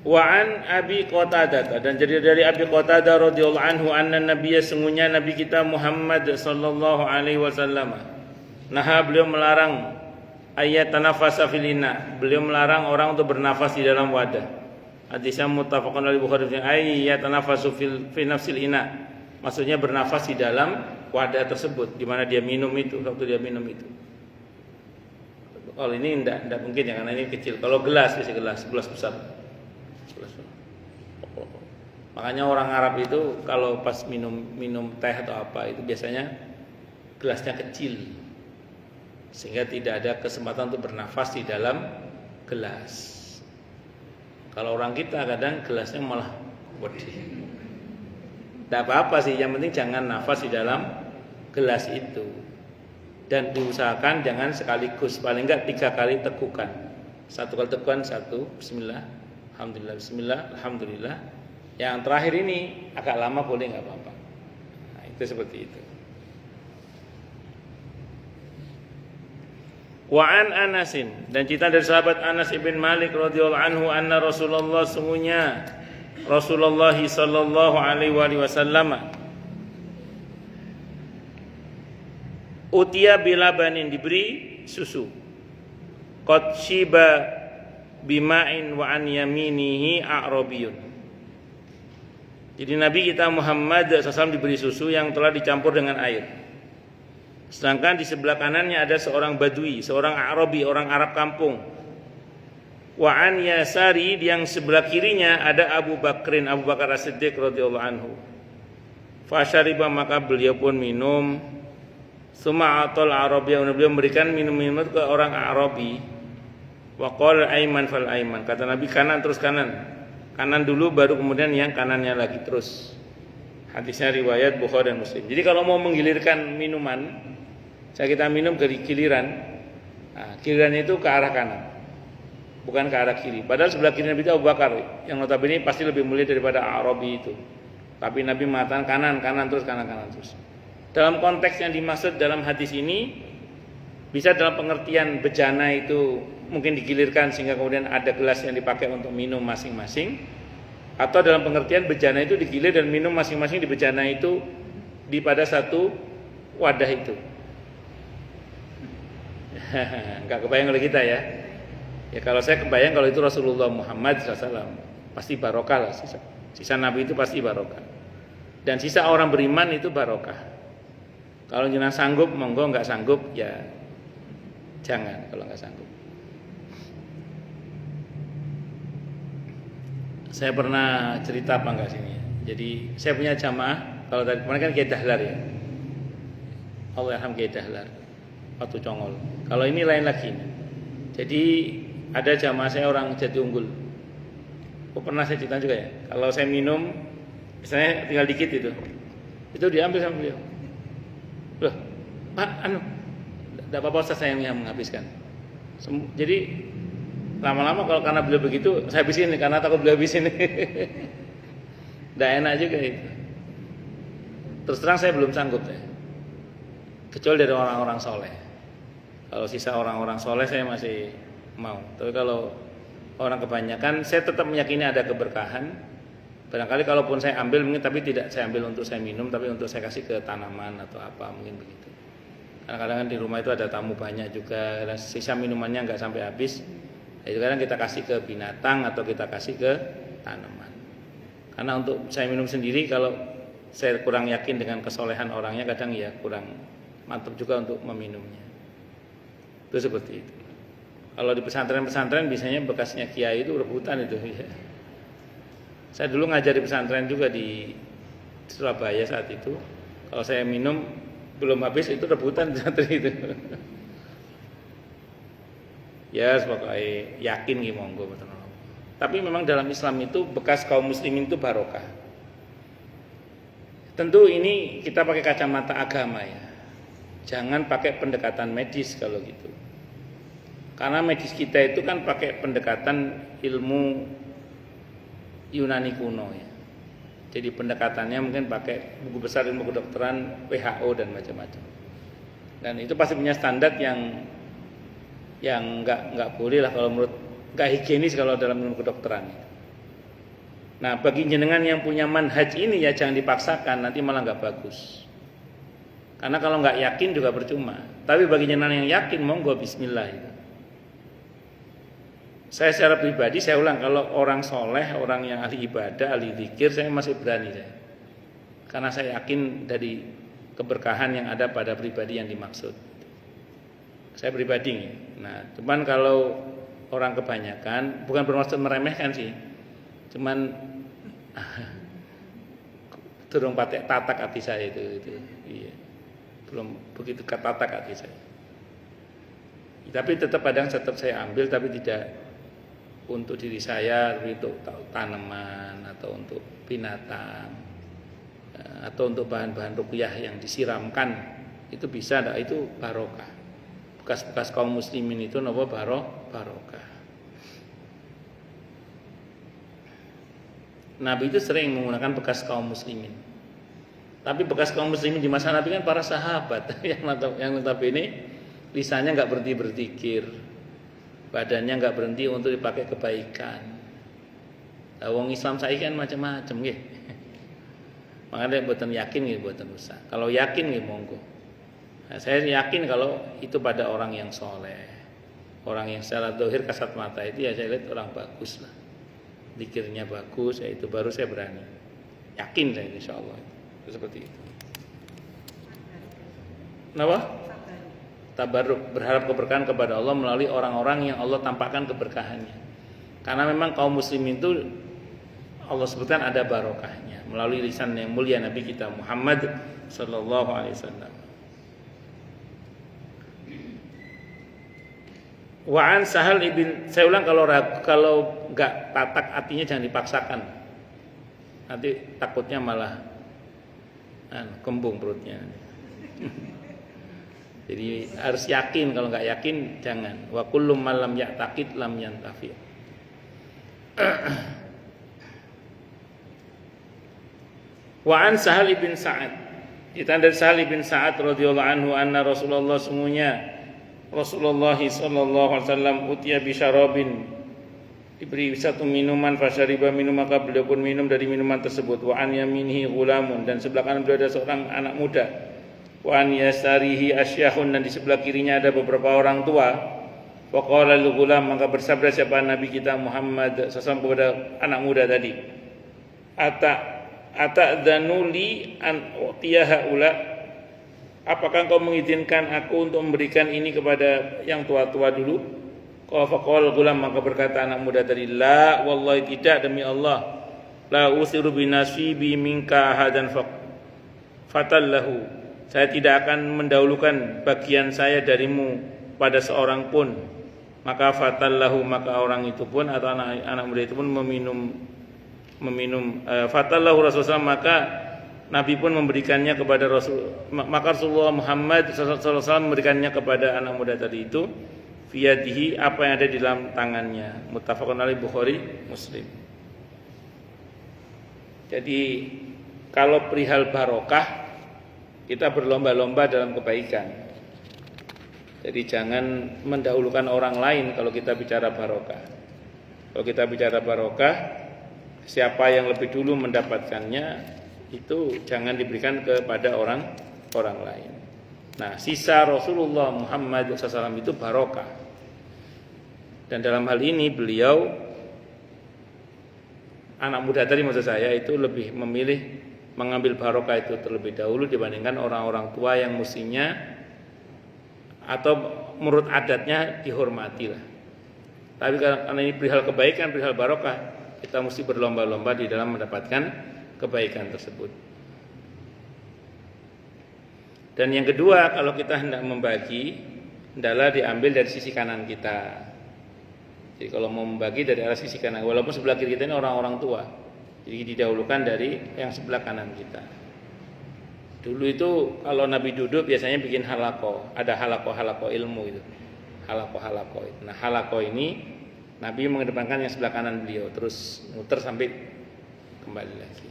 Wa an Abi Qatadah, dan jadi dari Abi Qatadah radhiyallahu anhu anna nabiyya, sungguhnya nabi kita Muhammad sallallahu alaihi wasallam, naha, beliau melarang ayat tanafasa fil ina, beliau melarang orang untuk bernafas di dalam wadah. Hadisnya muttafaqun alaihi Bukhari, ayat tanafasu fi nafsil ina, maksudnya bernafas di dalam wadah tersebut di mana dia minum itu, waktu dia minum itu. Kalau ini enggak mungkin ya, karena ini kecil. Kalau gelas besar. Makanya orang Arab itu kalau pas minum teh atau apa itu biasanya gelasnya kecil, sehingga tidak ada kesempatan untuk bernafas di dalam gelas. Kalau orang kita kadang gelasnya malah gede. Tidak apa-apa sih, yang penting jangan nafas di dalam gelas itu. Dan diusahakan jangan sekaligus, paling enggak 3 kali tegukan. 1 kali tegukan, 1 bismillah, alhamdulillah, bismillah, alhamdulillah. Yang terakhir ini agak lama boleh enggak apa-apa. Nah, itu seperti itu. Wa an Anasin, dan cerita dari sahabat Anas ibn Malik radhiyallahu anhu anna Rasulullah, sungguhnya Rasulullah sallallahu alaihi wasallam utia bilabanin, diberi susu, qad shiba bima'in wa an yaminihi a'rabiyun. Jadi Nabi kita Muhammad SAW diberi susu yang telah dicampur dengan air. Sedangkan di sebelah kanannya ada seorang badui, seorang Arabi, orang Arab kampung. Wa an yasari, yang sebelah kirinya ada Abu Bakar As-Siddiq radhiyallahu anhu. Fa syariba, maka beliau pun minum. Summa atal Arabiyya, beliau memberikan minum-minum ke orang Arabi. Wa qala aiman fal aiman. Kata Nabi kanan terus kanan. Kanan dulu baru kemudian yang kanannya lagi terus. Hadisnya riwayat Bukhari dan Muslim. Jadi kalau mau menggilirkan minuman, kita minum dari giliran. Nah, gilirannya itu ke arah kanan. Bukan ke arah kiri. Padahal sebelah kiri Nabi itu Abu Bakar yang notabene pasti lebih mulia daripada Arabi itu. Tapi Nabi mengatakan kanan terus kanan terus. Dalam konteks yang dimaksud dalam hadis ini bisa dalam pengertian bejana itu mungkin digilirkan sehingga kemudian ada gelas yang dipakai untuk minum masing-masing, atau dalam pengertian bejana itu digilir dan minum masing-masing di bejana itu di pada satu wadah itu. Enggak kebayang oleh kita ya. Ya kalau saya kebayang kalau itu Rasulullah Muhammad SAW pasti barokah lah sisa Nabi itu pasti barokah. Dan sisa orang beriman itu barokah. Kalau jenengan sanggup monggo, enggak sanggup ya jangan kalau enggak sanggup. Saya pernah cerita apa enggak sini ya. Jadi saya punya jamaah, kalau tadi kemarin kan Kiai Dahlar ya. Allahyarham Kiai Dahlar waktu Congol. Kalau ini lain lagi. Jadi ada jamaah saya orang Jatiunggul. Pernah saya cerita juga ya. Kalau saya minum, misalnya tinggal dikit itu diambil sama beliau. Loh, Pak, tidak apa-apa Ustaz, saya yang menghabiskan. Jadi lama-lama kalau karena beliau begitu, saya habisin karena takut beliau habisin. Tidak enak juga itu. Terus terang saya belum sanggup ya. Kecuali dari orang-orang soleh. Kalau sisa orang-orang soleh saya masih mau. Tapi kalau orang kebanyakan, saya tetap meyakini ada keberkahan. Barangkali kalaupun saya ambil mungkin tapi tidak saya ambil untuk saya minum, tapi untuk saya kasih ke tanaman atau apa mungkin begitu. Karena kadang-kadang di rumah itu ada tamu banyak juga, sisa minumannya nggak sampai habis. Itu kadang kita kasih ke binatang atau kita kasih ke tanaman. Karena untuk saya minum sendiri, kalau saya kurang yakin dengan kesolehan orangnya, kadang ya kurang mantap juga untuk meminumnya. Itu seperti itu. Kalau di pesantren-pesantren biasanya bekasnya kiai itu rebutan itu ya. Saya dulu ngajar di pesantren juga di Surabaya saat itu. Kalau saya minum belum habis itu rebutan pesantren itu. Ya, sebagai yakin gitu monggo betul. Tapi memang dalam Islam itu bekas kaum muslimin itu barokah. Tentu ini kita pakai kacamata agama ya. Jangan pakai pendekatan medis kalau gitu. Karena medis kita itu kan pakai pendekatan ilmu Yunani kuno ya. Jadi pendekatannya mungkin pakai buku besar ilmu kedokteran WHO dan macam-macam. Dan itu pasti punya standar yang nggak boleh lah kalau menurut nggak higienis kalau dalam ilmu kedokteran. Nah bagi jenengan yang punya manhaj ini ya jangan dipaksakan, nanti malah nggak bagus. Karena kalau nggak yakin juga percuma. Tapi bagi jenengan yang yakin monggo Bismillah itu. Saya secara pribadi saya ulang, kalau orang soleh, orang yang ahli ibadah, ahli zikir, saya masih berani saya. Karena saya yakin dari keberkahan yang ada pada pribadi yang dimaksud. Saya pribadi. Nah, cuman kalau orang kebanyakan, bukan bermaksud meremehkan sih, cuman turun patek tatak hati saya itu. Iya. Belum begitu ketatak hati saya. Tapi tetap kadang tetap saya ambil, tapi tidak untuk diri saya, untuk tanaman atau untuk binatang atau untuk bahan-bahan ruqyah yang disiramkan itu bisa, itu barokah. Bekas-bekas kaum muslimin itu napa barokah. Nabi itu sering menggunakan bekas kaum muslimin. Tapi bekas kaum muslimin di masa Nabi kan para sahabat yang notabene lisannya enggak berhenti berzikir. Badannya enggak berhenti untuk dipakai kebaikan. Wong Islam saiki kan macam-macam nggih. Makanya mboten yakin nggih mboten usah. Kalau yakin nggih monggo. Nah, saya yakin kalau itu pada orang yang soleh, orang yang secara zahir kasat mata itu ya saya lihat orang bagus lah. Zikirnya bagus, ya itu baru saya berani. Yakin saya insyaallah. Itu seperti itu. Kenapa? Tabarruk, berharap keberkahan kepada Allah melalui orang-orang yang Allah tampakkan keberkahannya. Karena memang kaum muslimin itu Allah sebutkan ada barokahnya melalui lisan yang mulia Nabi kita Muhammad sallallahu alaihi wasallam. Wa an Sahal ibn, saya ulang kalau enggak tatak artinya jangan dipaksakan. Nanti takutnya malah kembung perutnya. Jadi harus yakin, kalau enggak yakin jangan. Wa kullu man lam ya'taqid lam yantafi. Wa an Sahal ibn Sa'ad, kita dari Sahal ibn Sa'ad radhiyallahu anhu anna Rasulullah sungguhnya Rasulullah sallallahu alaihi wasallam utiya bi syarabin, diberi satu minuman, fasyariba minum, maka beliau pun minum dari minuman tersebut. Wa an yaminihi ghulamun, dan sebelah kanan beliau ada seorang anak muda. Wa an yasarihi asyahun, dan di sebelah kirinya ada beberapa orang tua. Wa qala lil ghulam, maka bersabda siapa Nabi kita Muhammad sallallahu kepada anak muda tadi, ata'dzanuli an utiyaha ula, apakah engkau mengizinkan aku untuk memberikan ini kepada yang tua-tua dulu? Qala gulam, maka berkata anak muda tadi, la wallahi, tidak, demi Allah, la usiru binasibi minka ahadan fatallahu, saya tidak akan mendahulukan bagian saya darimu pada seorang pun. Maka fatallahu, maka orang itu pun atau anak muda itu pun meminum fatallahu Rasulullah, maka Nabi pun memberikannya kepada maka Rasulullah Muhammad SAW memberikannya kepada anak muda tadi itu, fiyadihi, apa yang ada di dalam tangannya. Muttafaqun alaih, Bukhari Muslim. Jadi kalau perihal barokah, kita berlomba-lomba dalam kebaikan. Jadi jangan mendahulukan orang lain kalau kita bicara barokah. Kalau kita bicara barokah, siapa yang lebih dulu mendapatkannya itu jangan diberikan kepada orang lain. Nah, sisa Rasulullah Muhammad SAW itu barokah. Dan dalam hal ini beliau, anak muda tadi maksud saya, itu lebih memilih mengambil barokah itu terlebih dahulu dibandingkan orang-orang tua yang mestinya atau menurut adatnya dihormati lah. Tapi karena ini perihal kebaikan, perihal barokah, kita mesti berlomba-lomba di dalam mendapatkan kebaikan tersebut. Dan yang kedua, kalau kita hendak membagi, hendaklah diambil dari sisi kanan kita. Jadi kalau mau membagi dari arah sisi kanan, walaupun sebelah kiri kita ini orang-orang tua, jadi didahulukan dari yang sebelah kanan kita. Dulu itu kalau Nabi duduk biasanya bikin halaqah, ada halaqah ilmu itu, halaqah itu. Nah, halaqah ini Nabi mengedepankan yang sebelah kanan beliau, terus muter sampai kembali lagi.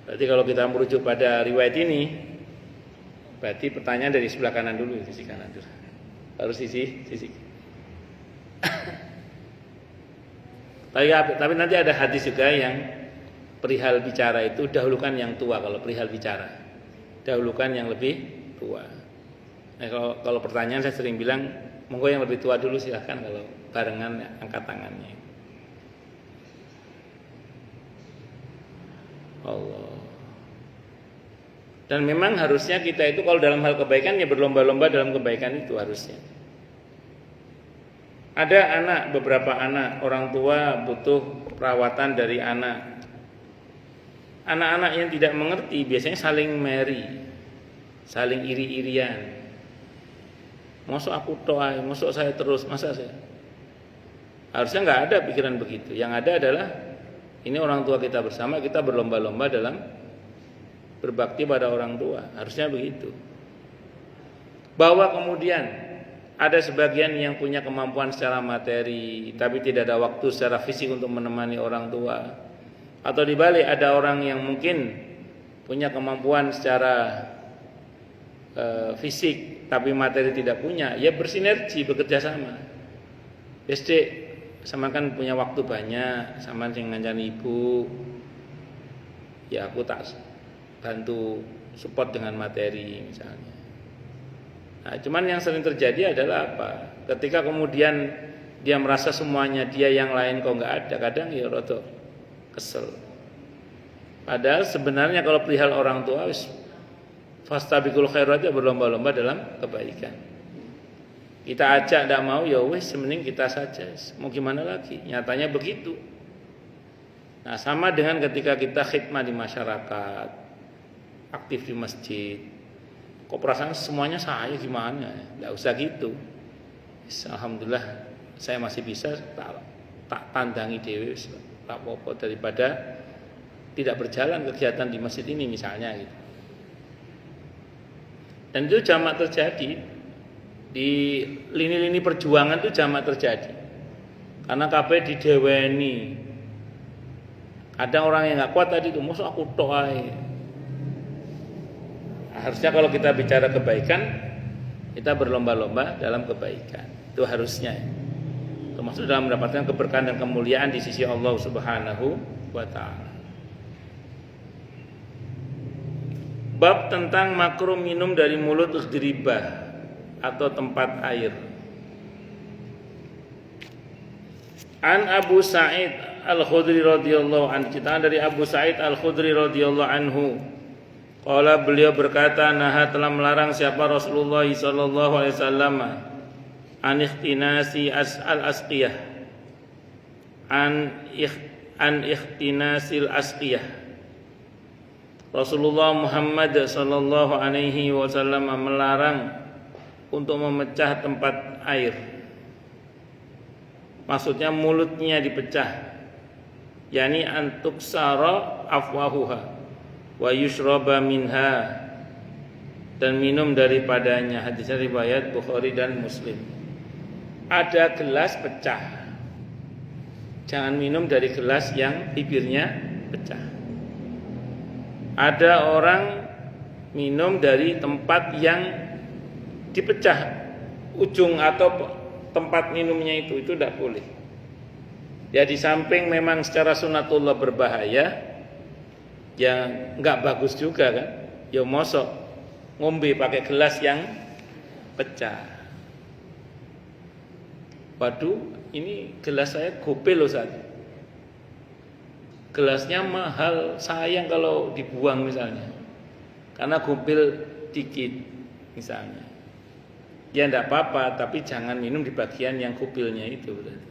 Berarti kalau kita merujuk pada riwayat ini, berarti pertanyaan dari sebelah kanan dulu, sisi kanan dulu. Harus sisi. Tapi nanti ada hadis juga yang perihal bicara itu dahulukan yang tua kalau perihal bicara. Dahulukan yang lebih tua. Nah, kalau pertanyaan saya sering bilang, monggo yang lebih tua dulu silahkan, kalau barengan angkat tangannya. Allah. Dan memang harusnya kita itu kalau dalam hal kebaikan ya berlomba-lomba dalam kebaikan itu harusnya. Ada beberapa anak, orang tua butuh perawatan dari anak. Anak-anak yang tidak mengerti biasanya saling meri, saling iri-irian. Masuk aku toai, masuk saya terus, masa saya. Harusnya nggak ada pikiran begitu. Yang ada adalah ini orang tua kita bersama, kita berlomba-lomba dalam berbakti pada orang tua. Harusnya begitu. Bahwa kemudian ada sebagian yang punya kemampuan secara materi tapi tidak ada waktu secara fisik untuk menemani orang tua, atau dibalik ada orang yang mungkin punya kemampuan secara fisik tapi materi tidak punya, ya bersinergi, bekerja sama. SD sama kan punya waktu banyak, sama dengan ibu, ya aku tak bantu support dengan materi misalnya. Nah, cuman yang sering terjadi adalah apa? Ketika kemudian dia merasa semuanya dia, yang lain kok nggak ada, kadang ya rada kesel. Padahal sebenarnya kalau perihal orang tua, fastabiqul khairat, ya berlomba-lomba dalam kebaikan. Kita ajak tidak mau, ya wes mending kita saja. Mau gimana lagi? Nyatanya begitu. Nah, sama dengan ketika kita khidmah di masyarakat, aktif di masjid. kok perasaan semuanya saya gimana? Enggak usah gitu. Alhamdulillah saya masih bisa tak tandangi dewe tak apa-apa daripada tidak berjalan kegiatan di masjid ini misalnya gitu. Dan itu jamak terjadi di lini-lini perjuangan, itu jamak terjadi karena kabeh dideweni. Ada orang yang nggak kuat tadi itu, masa aku tok ae. Harusnya kalau kita bicara kebaikan, kita berlomba-lomba dalam kebaikan. Itu harusnya, termasuk dalam mendapatkan keberkahan dan kemuliaan di sisi Allah Subhanahu wa Ta'ala. Bab tentang makruh minum dari mulut udhribah atau tempat air. An Abu Sa'id Al-Khudri radhiyallahu anhu, kita dari Abu Sa'id Al-Khudri radhiyallahu anhu. Qala, beliau berkata, naha, telah melarang siapa Rasulullah sallallahu alaihi wasallam an ikhtinasi al-asqiyah. An ikhtinasil asqiyah. Rasulullah Muhammad sallallahu alaihi wasallam melarang untuk memecah tempat air. Maksudnya mulutnya dipecah. Yani antuksara afwahuha wa yushraba minha, dan minum daripadanya. Hadisnya riwayat Bukhari dan Muslim. Ada gelas pecah, jangan minum dari gelas yang bibirnya pecah. Ada orang minum dari tempat yang dipecah ujung atau tempat minumnya itu tidak boleh. Ya, di samping memang secara sunatullah berbahaya, ya nggak bagus juga kan. Ya mosok ngombe pakai gelas yang pecah. Waduh, ini gelas saya gope loh saat. Gelasnya mahal, sayang kalau dibuang misalnya, karena gopil dikit misalnya. Ya enggak apa-apa, tapi jangan minum di bagian yang gopilnya itu berarti.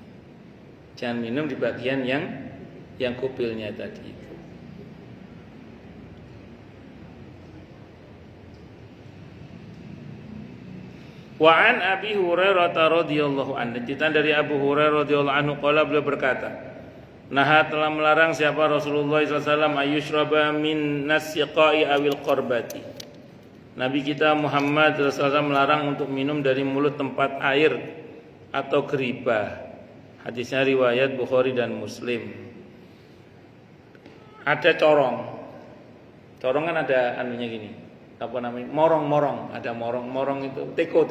Jangan minum di bagian yang gopilnya tadi itu. Wa an Abi Hurairah radhiyallahu anhu, dari Abu Hurairah radhiyallahu anhu qala, beliau berkata, naha, telah melarang siapa Rasulullah SAW ayushraba min nasiqai awil qorbati. Nabi kita Muhammad SAW melarang untuk minum dari mulut tempat air atau geribah. Hadisnya riwayat Bukhari dan Muslim. Ada corong. Corong kan ada anunya gini, apa namanya? Morong. Ada morong itu teko.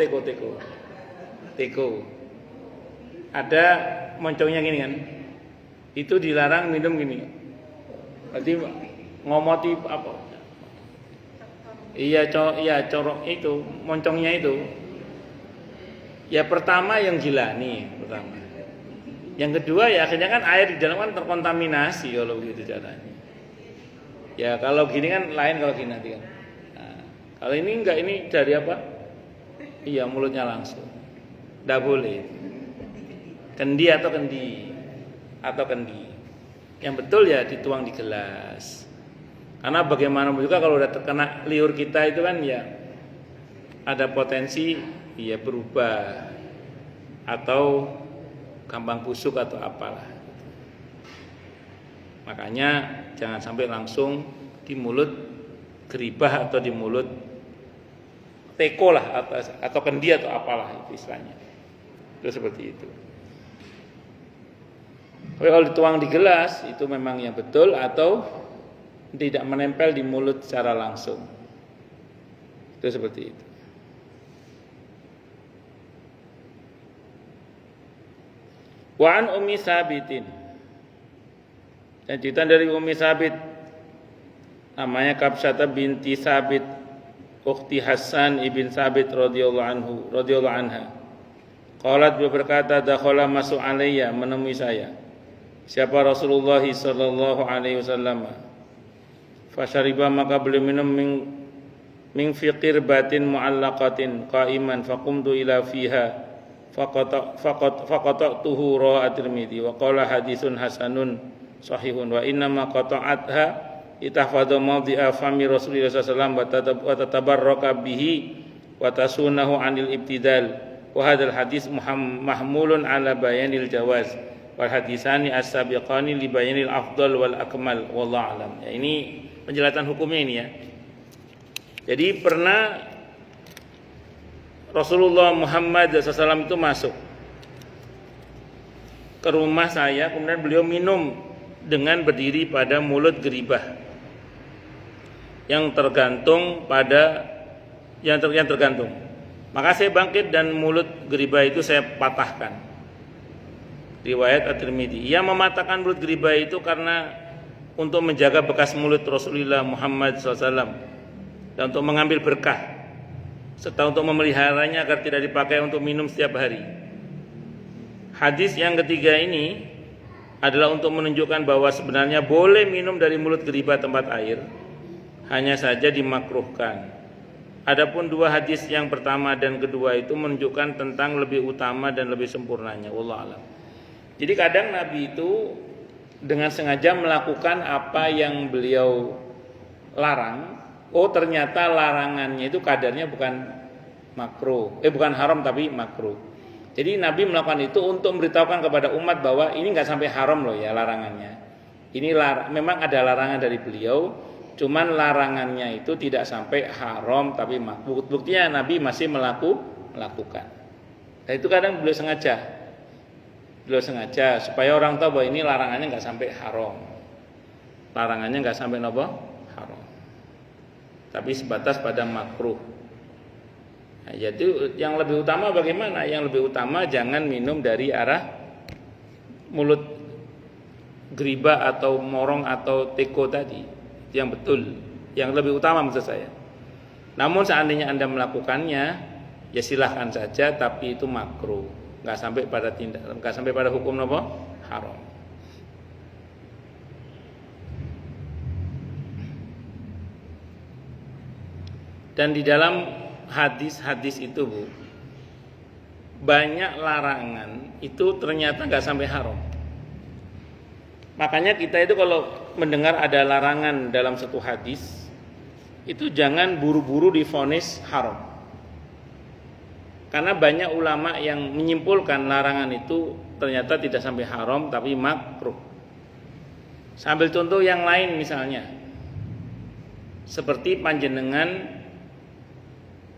Ada moncongnya gini kan. Itu dilarang minum gini. Berarti ngomoti apa? Iya corok itu, moncongnya itu. Ya pertama yang gila nih, pertama. Yang kedua ya akhirnya kan air di dalam kan terkontaminasi kalau begitu caranya. Ya kalau gini kan lain, kalau gini nanti kan. Nah, kalau ini enggak, ini dari apa? Iya, mulutnya langsung. Enggak boleh. Kendi atau kendi. Yang betul ya dituang di gelas. Karena bagaimanapun juga kalau udah terkena liur kita itu kan ya ada potensi ya berubah atau gampang busuk atau apalah. Makanya jangan sampai langsung di mulut geribah atau di mulut teko lah atau kendi atau apalah itu istilahnya. Itu seperti itu. Tapi kalau dituang di gelas itu memang yang betul, atau tidak menempel di mulut secara langsung. Itu seperti itu. Wa an Ummi Sabitin, dan cerita dari Ummi Sabit, namanya Kabsyah binti Sabit, ukhti Hasan ibn Sabit radhiyallahu anha. Qalat, dia berkata, dakhala masuk alayya, menemui saya siapa Rasulullah sallallahu alaihi wasallam. Fasyariba, maka beliau minum min fiqir batin mu'allaqatin qa'iman faqumtu ila fiha faqata'tuhu ra'a Tirmidzi wa qala haditsun hasanun sahihun wa inna ma qata'atha itahfadhu mawdi'a fami Rasulillah sallallahu alaihi wasallam wa tatabarraka bihi wa tasunahu 'anil ibtidal wa hadzal hadis mahmulun 'ala bayanil jawaz wal hadisani as-sabiqani li bayanil afdal wal akmal wallahu alam. Ya, ini penjelasan hukumnya ini ya. Jadi pernah Rasulullah Muhammad SAW itu masuk ke rumah saya, kemudian beliau minum dengan berdiri pada mulut geribah yang tergantung pada yang tergantung. Maka saya bangkit dan mulut geribah itu saya patahkan. Riwayat At-Tirmidzi. Ia mematahkan mulut geribah itu karena untuk menjaga bekas mulut Rasulullah Muhammad SAW dan untuk mengambil berkah serta untuk memeliharanya agar tidak dipakai untuk minum setiap hari. Hadis yang ketiga ini adalah untuk menunjukkan bahwa sebenarnya boleh minum dari mulut geribah tempat air, hanya saja dimakruhkan. Adapun dua hadis yang pertama dan kedua itu menunjukkan tentang lebih utama dan lebih sempurnanya. Wallahu a'lam. Jadi kadang Nabi itu dengan sengaja melakukan apa yang beliau larang. Oh, ternyata larangannya itu kadarnya bukan makruh, bukan haram tapi makruh. Jadi Nabi melakukan itu untuk memberitahukan kepada umat bahwa ini nggak sampai haram loh ya larangannya. Ini memang ada larangan dari beliau, cuman larangannya itu tidak sampai haram tapi makruh. Buktinya Nabi masih melakukan. Nah, itu kadang beliau sengaja supaya orang tahu bahwa ini larangannya nggak sampai haram. Larangannya nggak sampai haram. Tapi sebatas pada makruh. Nah, jadi yang lebih utama bagaimana? Yang lebih utama jangan minum dari arah mulut geribah atau morong atau teko tadi. Itu yang betul. Yang lebih utama maksud saya. Namun seandainya Anda melakukannya, ya silahkan saja, tapi itu makruh. Nggak sampai pada hukum haram. Dan di dalam hadis-hadis itu Bu, banyak larangan itu ternyata nggak sampai haram. Makanya kita itu kalau mendengar ada larangan dalam satu hadis, itu jangan buru-buru divonis haram. Karena banyak ulama yang menyimpulkan larangan itu ternyata tidak sampai haram tapi makruh. Sambil contoh yang lain misalnya, seperti panjenengan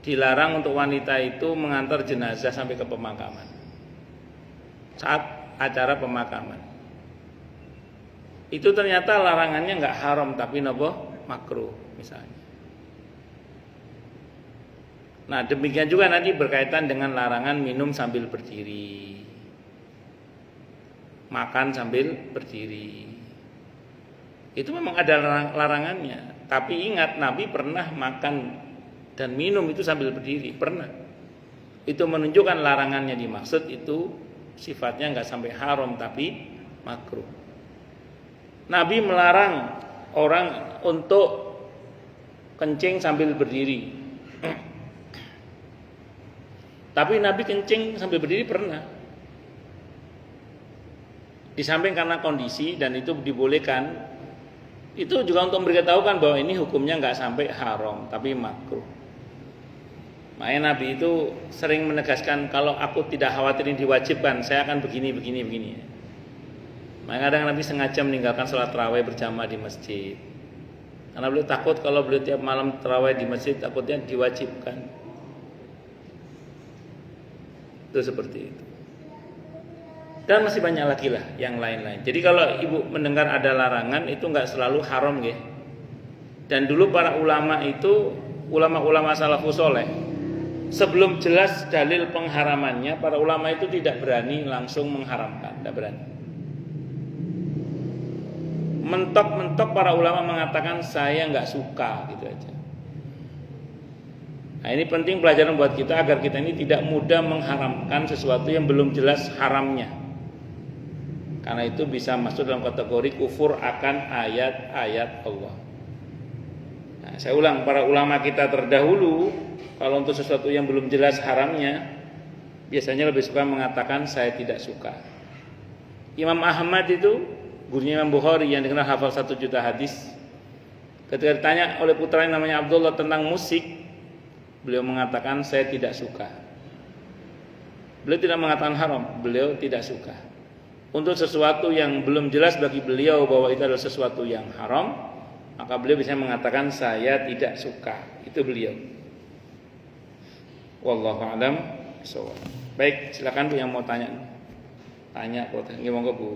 dilarang untuk wanita itu mengantar jenazah sampai ke pemakaman saat acara pemakaman. Itu ternyata larangannya nggak haram tapi makruh misalnya. Nah demikian juga nanti berkaitan dengan larangan minum sambil berdiri, makan sambil berdiri. Itu memang ada larangannya. Tapi ingat Nabi pernah makan dan minum itu sambil berdiri, pernah. Itu menunjukkan larangannya dimaksud itu sifatnya nggak sampai haram tapi makruh. Nabi melarang orang untuk kencing sambil berdiri. Tapi Nabi kencing sambil berdiri pernah. Di samping karena kondisi dan itu dibolehkan, itu juga untuk memberitahukan bahwa ini hukumnya nggak sampai haram tapi makruh. Makanya Nabi itu sering menegaskan kalau aku tidak khawatir ini diwajibkan, saya akan begini. Makanya kadang Nabi sengaja meninggalkan sholat tarawih berjamaah di masjid. Karena beliau takut kalau beliau tiap malam tarawih di masjid takutnya diwajibkan. Itu seperti itu. Dan masih banyak lagi lah yang lain-lain. Jadi kalau ibu mendengar ada larangan itu nggak selalu haram ya. Dan dulu para ulama itu ulama-ulama salafus saleh, sebelum jelas dalil pengharamannya, para ulama itu tidak berani langsung mengharamkan, tidak berani. Mentok-mentok para ulama mengatakan saya nggak suka gitu aja. Nah ini penting pelajaran buat kita agar kita ini tidak mudah mengharamkan sesuatu yang belum jelas haramnya. Karena itu bisa masuk dalam kategori kufur akan ayat-ayat Allah. Nah, saya ulang, para ulama kita terdahulu kalau untuk sesuatu yang belum jelas haramnya, biasanya lebih suka mengatakan saya tidak suka. Imam Ahmad itu, gurunya Imam Bukhari yang dikenal hafal 1 juta hadis, Ketika ditanya oleh putra yang namanya Abdullah tentang musik, beliau mengatakan saya tidak suka. Beliau tidak mengatakan haram, beliau tidak suka. Untuk sesuatu yang belum jelas bagi beliau bahwa itu adalah sesuatu yang haram, maka beliau bisa mengatakan saya tidak suka. Itu beliau. Wallahu a'lam bishawab. Baik, silakan Bu yang mau tanya. Tanya kok, monggo Bu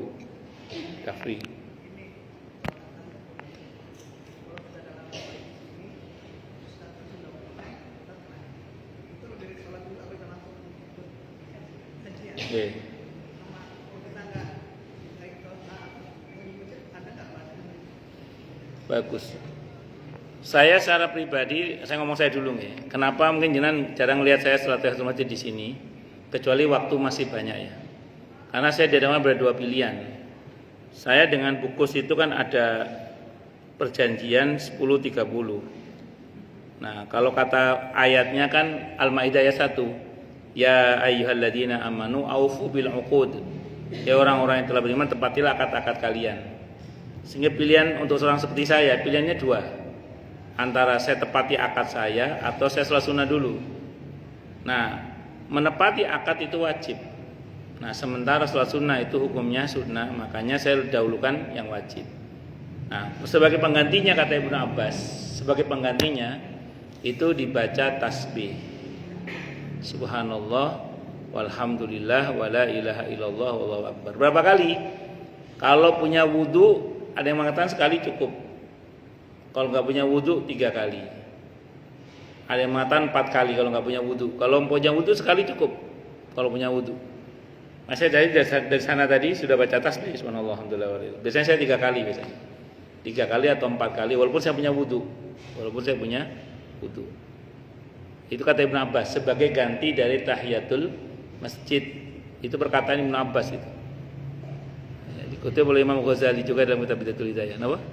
Dafri. Okay. Bagus. Saya secara pribadi, saya ngomong saya dulu nih. Kenapa mungkin jenengan jarang lihat saya setelah tahiyatul masjid di sini, kecuali waktu masih banyak ya. Karena saya di dalamnya berdua pilihan. Saya dengan bukus itu kan ada perjanjian 10:30. Nah, kalau kata ayatnya kan Al-Maidah ayat 1. Ya ayyuhalladzina amanu aufu bil uqud. Ya orang-orang yang telah beriman tepatilah akad-akad kalian. Sehingga pilihan untuk seorang seperti saya, pilihannya dua. Antara saya tepati akad saya atau saya sholat sunnah dulu. Nah, menepati akad itu wajib. Nah, sementara sholat sunnah itu hukumnya sunnah, makanya saya dahulukan yang wajib. Nah, sebagai penggantinya kata Ibnu Abbas, sebagai penggantinya itu dibaca tasbih. Subhanallah walhamdulillah wala ilaha illallah wallahu akbar. Berapa kali? Kalau punya wudu, ada yang mengatakan sekali cukup. Kalau nggak punya wudu 3 kali. Ada yang mengatakan 4 kali kalau nggak punya wudu. Kalau punya wudu sekali cukup. Kalau punya wudu. Nah, saya dari sana tadi sudah baca tasbih subhanallah alhamdulillah walillah. Biasanya saya 3 kali biasanya. 3 kali atau 4 kali walaupun saya punya wudu. Itu kata Ibnu Abbas sebagai ganti dari tahiyatul masjid. Itu perkataan Ibnu Abbas itu. Ya, dikutip oleh Imam Ghazali juga dalam kitab Bidatul Hidayah. Kenapa?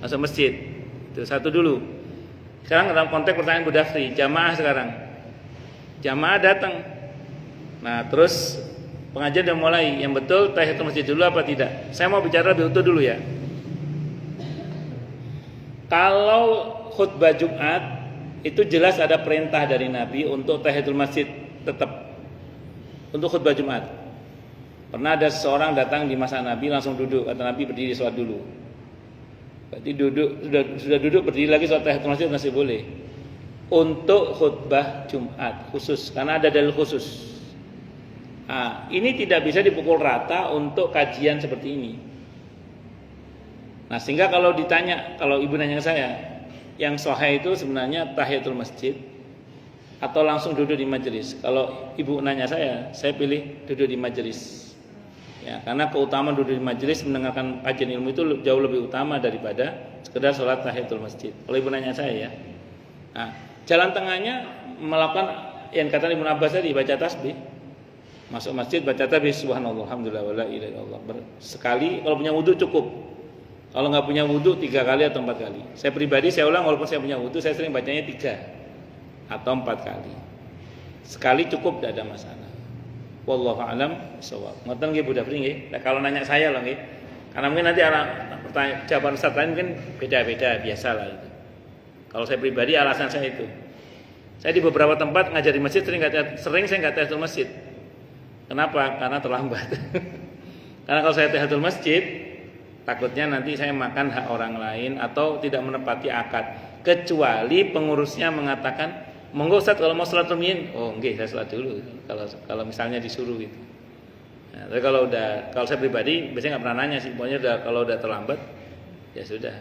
Masuk masjid. Itu satu dulu. Sekarang dalam konteks pertanyaan Bu Dafri, jamaah sekarang. Jamaah datang. Nah, terus pengajian udah mulai. Yang betul tahiyatul masjid dulu apa tidak? Saya mau bicara lebih utuh dulu ya. Kalau khutbah Jumat itu jelas ada perintah dari Nabi untuk tahiyatul masjid tetap untuk khutbah Jumat. Pernah ada seseorang datang di masa Nabi langsung duduk, kata Nabi berdiri sholat dulu. Berarti duduk sudah duduk berdiri lagi sholat tahiyatul masjid masih boleh. Untuk khutbah Jumat khusus karena ada dalil khusus. Nah, ini tidak bisa dipukul rata untuk kajian seperti ini. Nah, sehingga kalau ditanya, kalau ibu nanya ke saya, yang sahih itu sebenarnya tahiyatul masjid atau langsung duduk di majelis. Kalau ibu nanya saya pilih duduk di majelis. Ya, karena keutamaan duduk di majelis mendengarkan kajian ilmu itu jauh lebih utama daripada sekedar sholat tahiyatul masjid. Kalau ibu nanya saya ya. Nah, jalan tengahnya melakukan yang kata Ibnu Abbas tadi, baca tasbih. Masuk masjid baca tasbih subhanallah alhamdulillah wala ilaha illallah. Sekali, kalau punya wudu cukup. Kalau nggak punya wudu 3 kali atau 4 kali. Saya pribadi saya ulang walaupun saya punya wudu saya sering bacanya 3 atau 4 kali. Sekali cukup tidak ada masalah. Wallahu a'lam bishawab. Ngoten nggih Bu Dafri nggih. Nah, kalau nanya saya loh nggih. Karena mungkin nanti jawaban Ustaz lain mungkin beda-beda biasa lah itu. Kalau saya pribadi alasan saya itu. Saya di beberapa tempat ngajar di masjid sering saya nggak tahiyatul masjid. Kenapa? Karena terlambat. Karena kalau saya tahiyatul masjid takutnya nanti saya makan hak orang lain atau tidak menepati akad. Kecuali pengurusnya mengatakan, monggo Ustaz kalau mau sholat rumiyin, oh nggih saya sholat dulu. Kalau misalnya disuruh gitu. Nah, tapi kalau saya pribadi biasanya nggak pernah nanya sih. Pokoknya kalau udah terlambat ya sudah.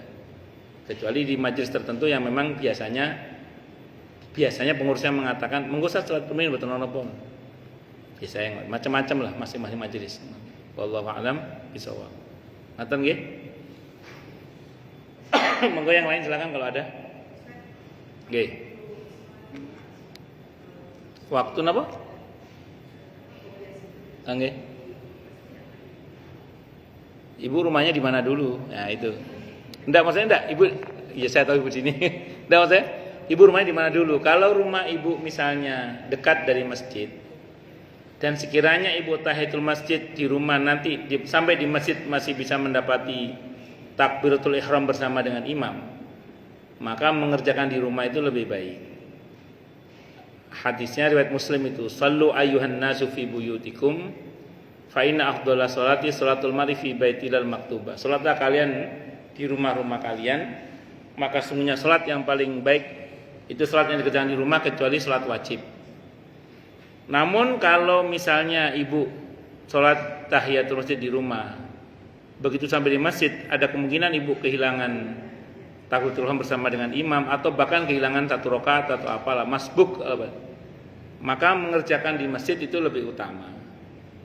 Kecuali di majelis tertentu yang memang biasanya pengurusnya mengatakan, monggo Ustaz sholat rumiyin betul napa. Biasanya macam-macam lah masing-masing majelis. Wallahu a'lam bishawab. Ngaten nggih? Monggo yang lain silakan kalau ada. Nggih. Waktu napa? Nggih. Ibu rumahnya di mana dulu? Nah, itu. Enggak maksudnya enggak, Ibu. Ya saya tahu Ibu sini. Enggak maksudnya, Ibu rumahnya di mana dulu? Kalau rumah Ibu misalnya dekat dari masjid, dan sekiranya ibu tahiyatul masjid di rumah nanti sampai di masjid masih bisa mendapati takbiratul ihram bersama dengan imam, maka mengerjakan di rumah itu lebih baik. Hadisnya riwayat Muslim itu, sallu ayyuhan nasu fi buyutikum fa inna afdhala sholati sholatul mar'i fi baitilal maktubah. Salatlah kalian di rumah-rumah kalian, maka sungguhnya salat yang paling baik itu salat yang dikerjakan di rumah kecuali salat wajib. Namun kalau misalnya ibu salat tahiyatul masjid di rumah, begitu sampai di masjid ada kemungkinan ibu kehilangan takbiratul ihram bersama dengan imam atau bahkan kehilangan satu rakaat atau apalah masbuk, maka mengerjakan di masjid itu lebih utama.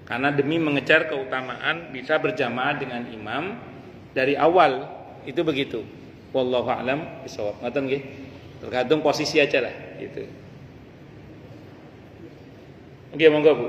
Karena demi mengejar keutamaan bisa berjamaah dengan imam dari awal, itu begitu. Wallahu a'lam bishawab. Ngoten nggih. Tergantung posisi aja lah gitu. Oke, monggo Bu.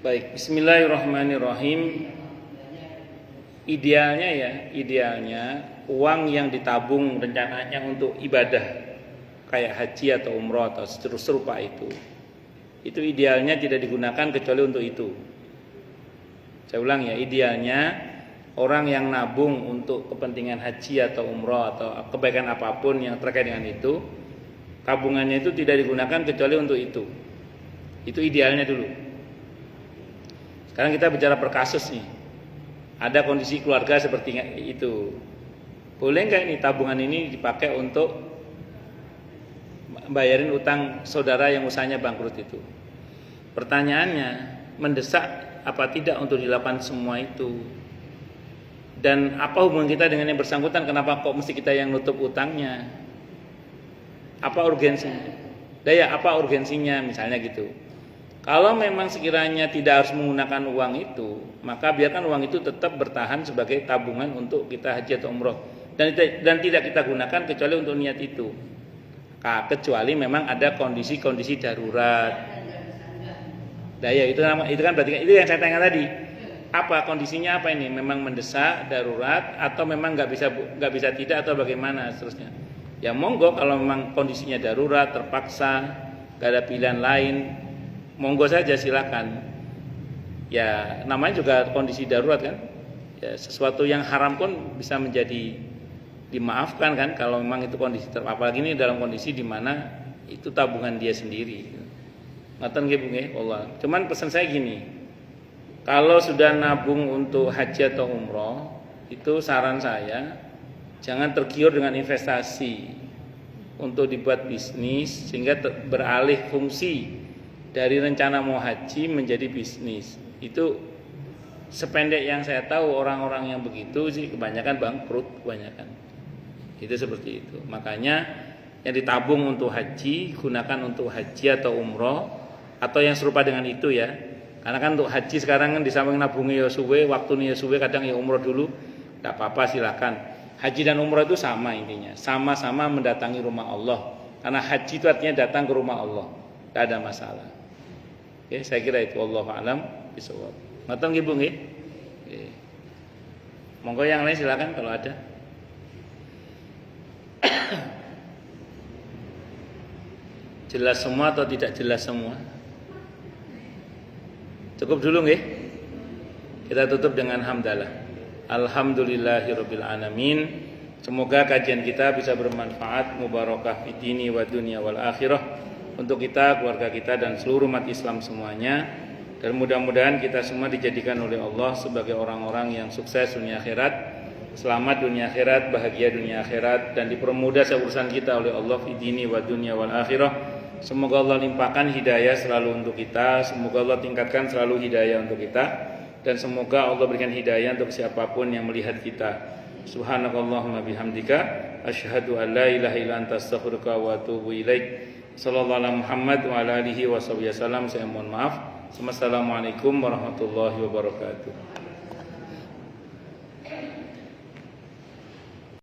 Baik, bismillahirrahmanirrahim. Idealnya uang yang ditabung rencananya untuk ibadah kayak haji atau umroh atau serupa itu idealnya tidak digunakan kecuali untuk itu. Saya ulang ya, idealnya orang yang nabung untuk kepentingan haji atau umroh atau kebaikan apapun yang terkait dengan itu, tabungannya itu tidak digunakan kecuali untuk itu. Itu idealnya dulu. Sekarang kita bicara per kasus nih. Ada kondisi keluarga seperti itu. Boleh nggak ini tabungan ini dipakai untuk bayarin utang saudara yang usahanya bangkrut itu? Pertanyaannya, mendesak apa tidak untuk dilakukan semua itu? Dan apa hubungan kita dengan yang bersangkutan? Kenapa kok mesti kita yang nutup utangnya? Apa urgensinya? Apa urgensinya misalnya gitu? Kalau memang sekiranya tidak harus menggunakan uang itu, maka biarkan uang itu tetap bertahan sebagai tabungan untuk kita haji atau umroh, dan tidak kita gunakan kecuali untuk niat itu. Kecuali memang ada kondisi-kondisi darurat. Itu kan berarti itu yang saya tanya tadi. Apa kondisinya apa ini? Memang mendesak, darurat, atau memang nggak bisa tidak atau bagaimana seterusnya? Ya monggo, kalau memang kondisinya darurat, terpaksa, nggak ada pilihan lain, monggo saja silakan. Ya namanya juga kondisi darurat kan. Ya sesuatu yang haram pun bisa menjadi dimaafkan kan kalau memang itu kondisi apalagi ini dalam kondisi di mana itu tabungan dia sendiri. Ngoten nggih Bu nggih, Allah. Cuman pesan saya gini. Kalau sudah nabung untuk haji atau umroh, itu saran saya jangan tergiur dengan investasi untuk dibuat bisnis sehingga beralih fungsi dari rencana mau haji menjadi bisnis. Itu sependek yang saya tahu orang-orang yang begitu sih kebanyakan bangkrut, kebanyakan. Itu seperti itu. Makanya yang ditabung untuk haji gunakan untuk haji atau umroh atau yang serupa dengan itu ya. Karena kan untuk haji sekarang kan di samping nabungnya ya suwe, waktunya ya suwe, kadang ya umroh dulu. Tidak apa-apa silakan. Haji dan umroh itu sama intinya, sama-sama mendatangi rumah Allah. Karena haji itu artinya datang ke rumah Allah. Tidak ada masalah. Oke, saya kira itu, wallahu a'lam bishawab. Ngoten nggih Bu nggih? Oke. Monggo yang lain silakan kalau ada. Jelas semua atau tidak jelas semua? Cukup dulu nggih? Kita tutup dengan hamdalah. Alhamdulillahirabbil alamin. Semoga kajian kita bisa bermanfaat, mubarakah fid dini wa dunya wal akhirah untuk kita, keluarga kita dan seluruh umat Islam semuanya. Dan mudah-mudahan kita semua dijadikan oleh Allah sebagai orang-orang yang sukses dunia akhirat, selamat dunia akhirat, bahagia dunia akhirat, dan dipermudah urusan kita oleh Allah fi dini wa dunya wal akhirah. Semoga Allah limpahkan hidayah selalu untuk kita, semoga Allah tingkatkan selalu hidayah untuk kita, dan semoga Allah berikan hidayah untuk siapapun yang melihat kita. Subhanakallahumma bihamdika asyhadu an la ilaha illa anta astaghfiruka wa atubu ilaik. Sallallahu alaihi Muhammad wa ala alihi wasallam. Saya mohon maaf. Assalamualaikum warahmatullahi wabarakatuh.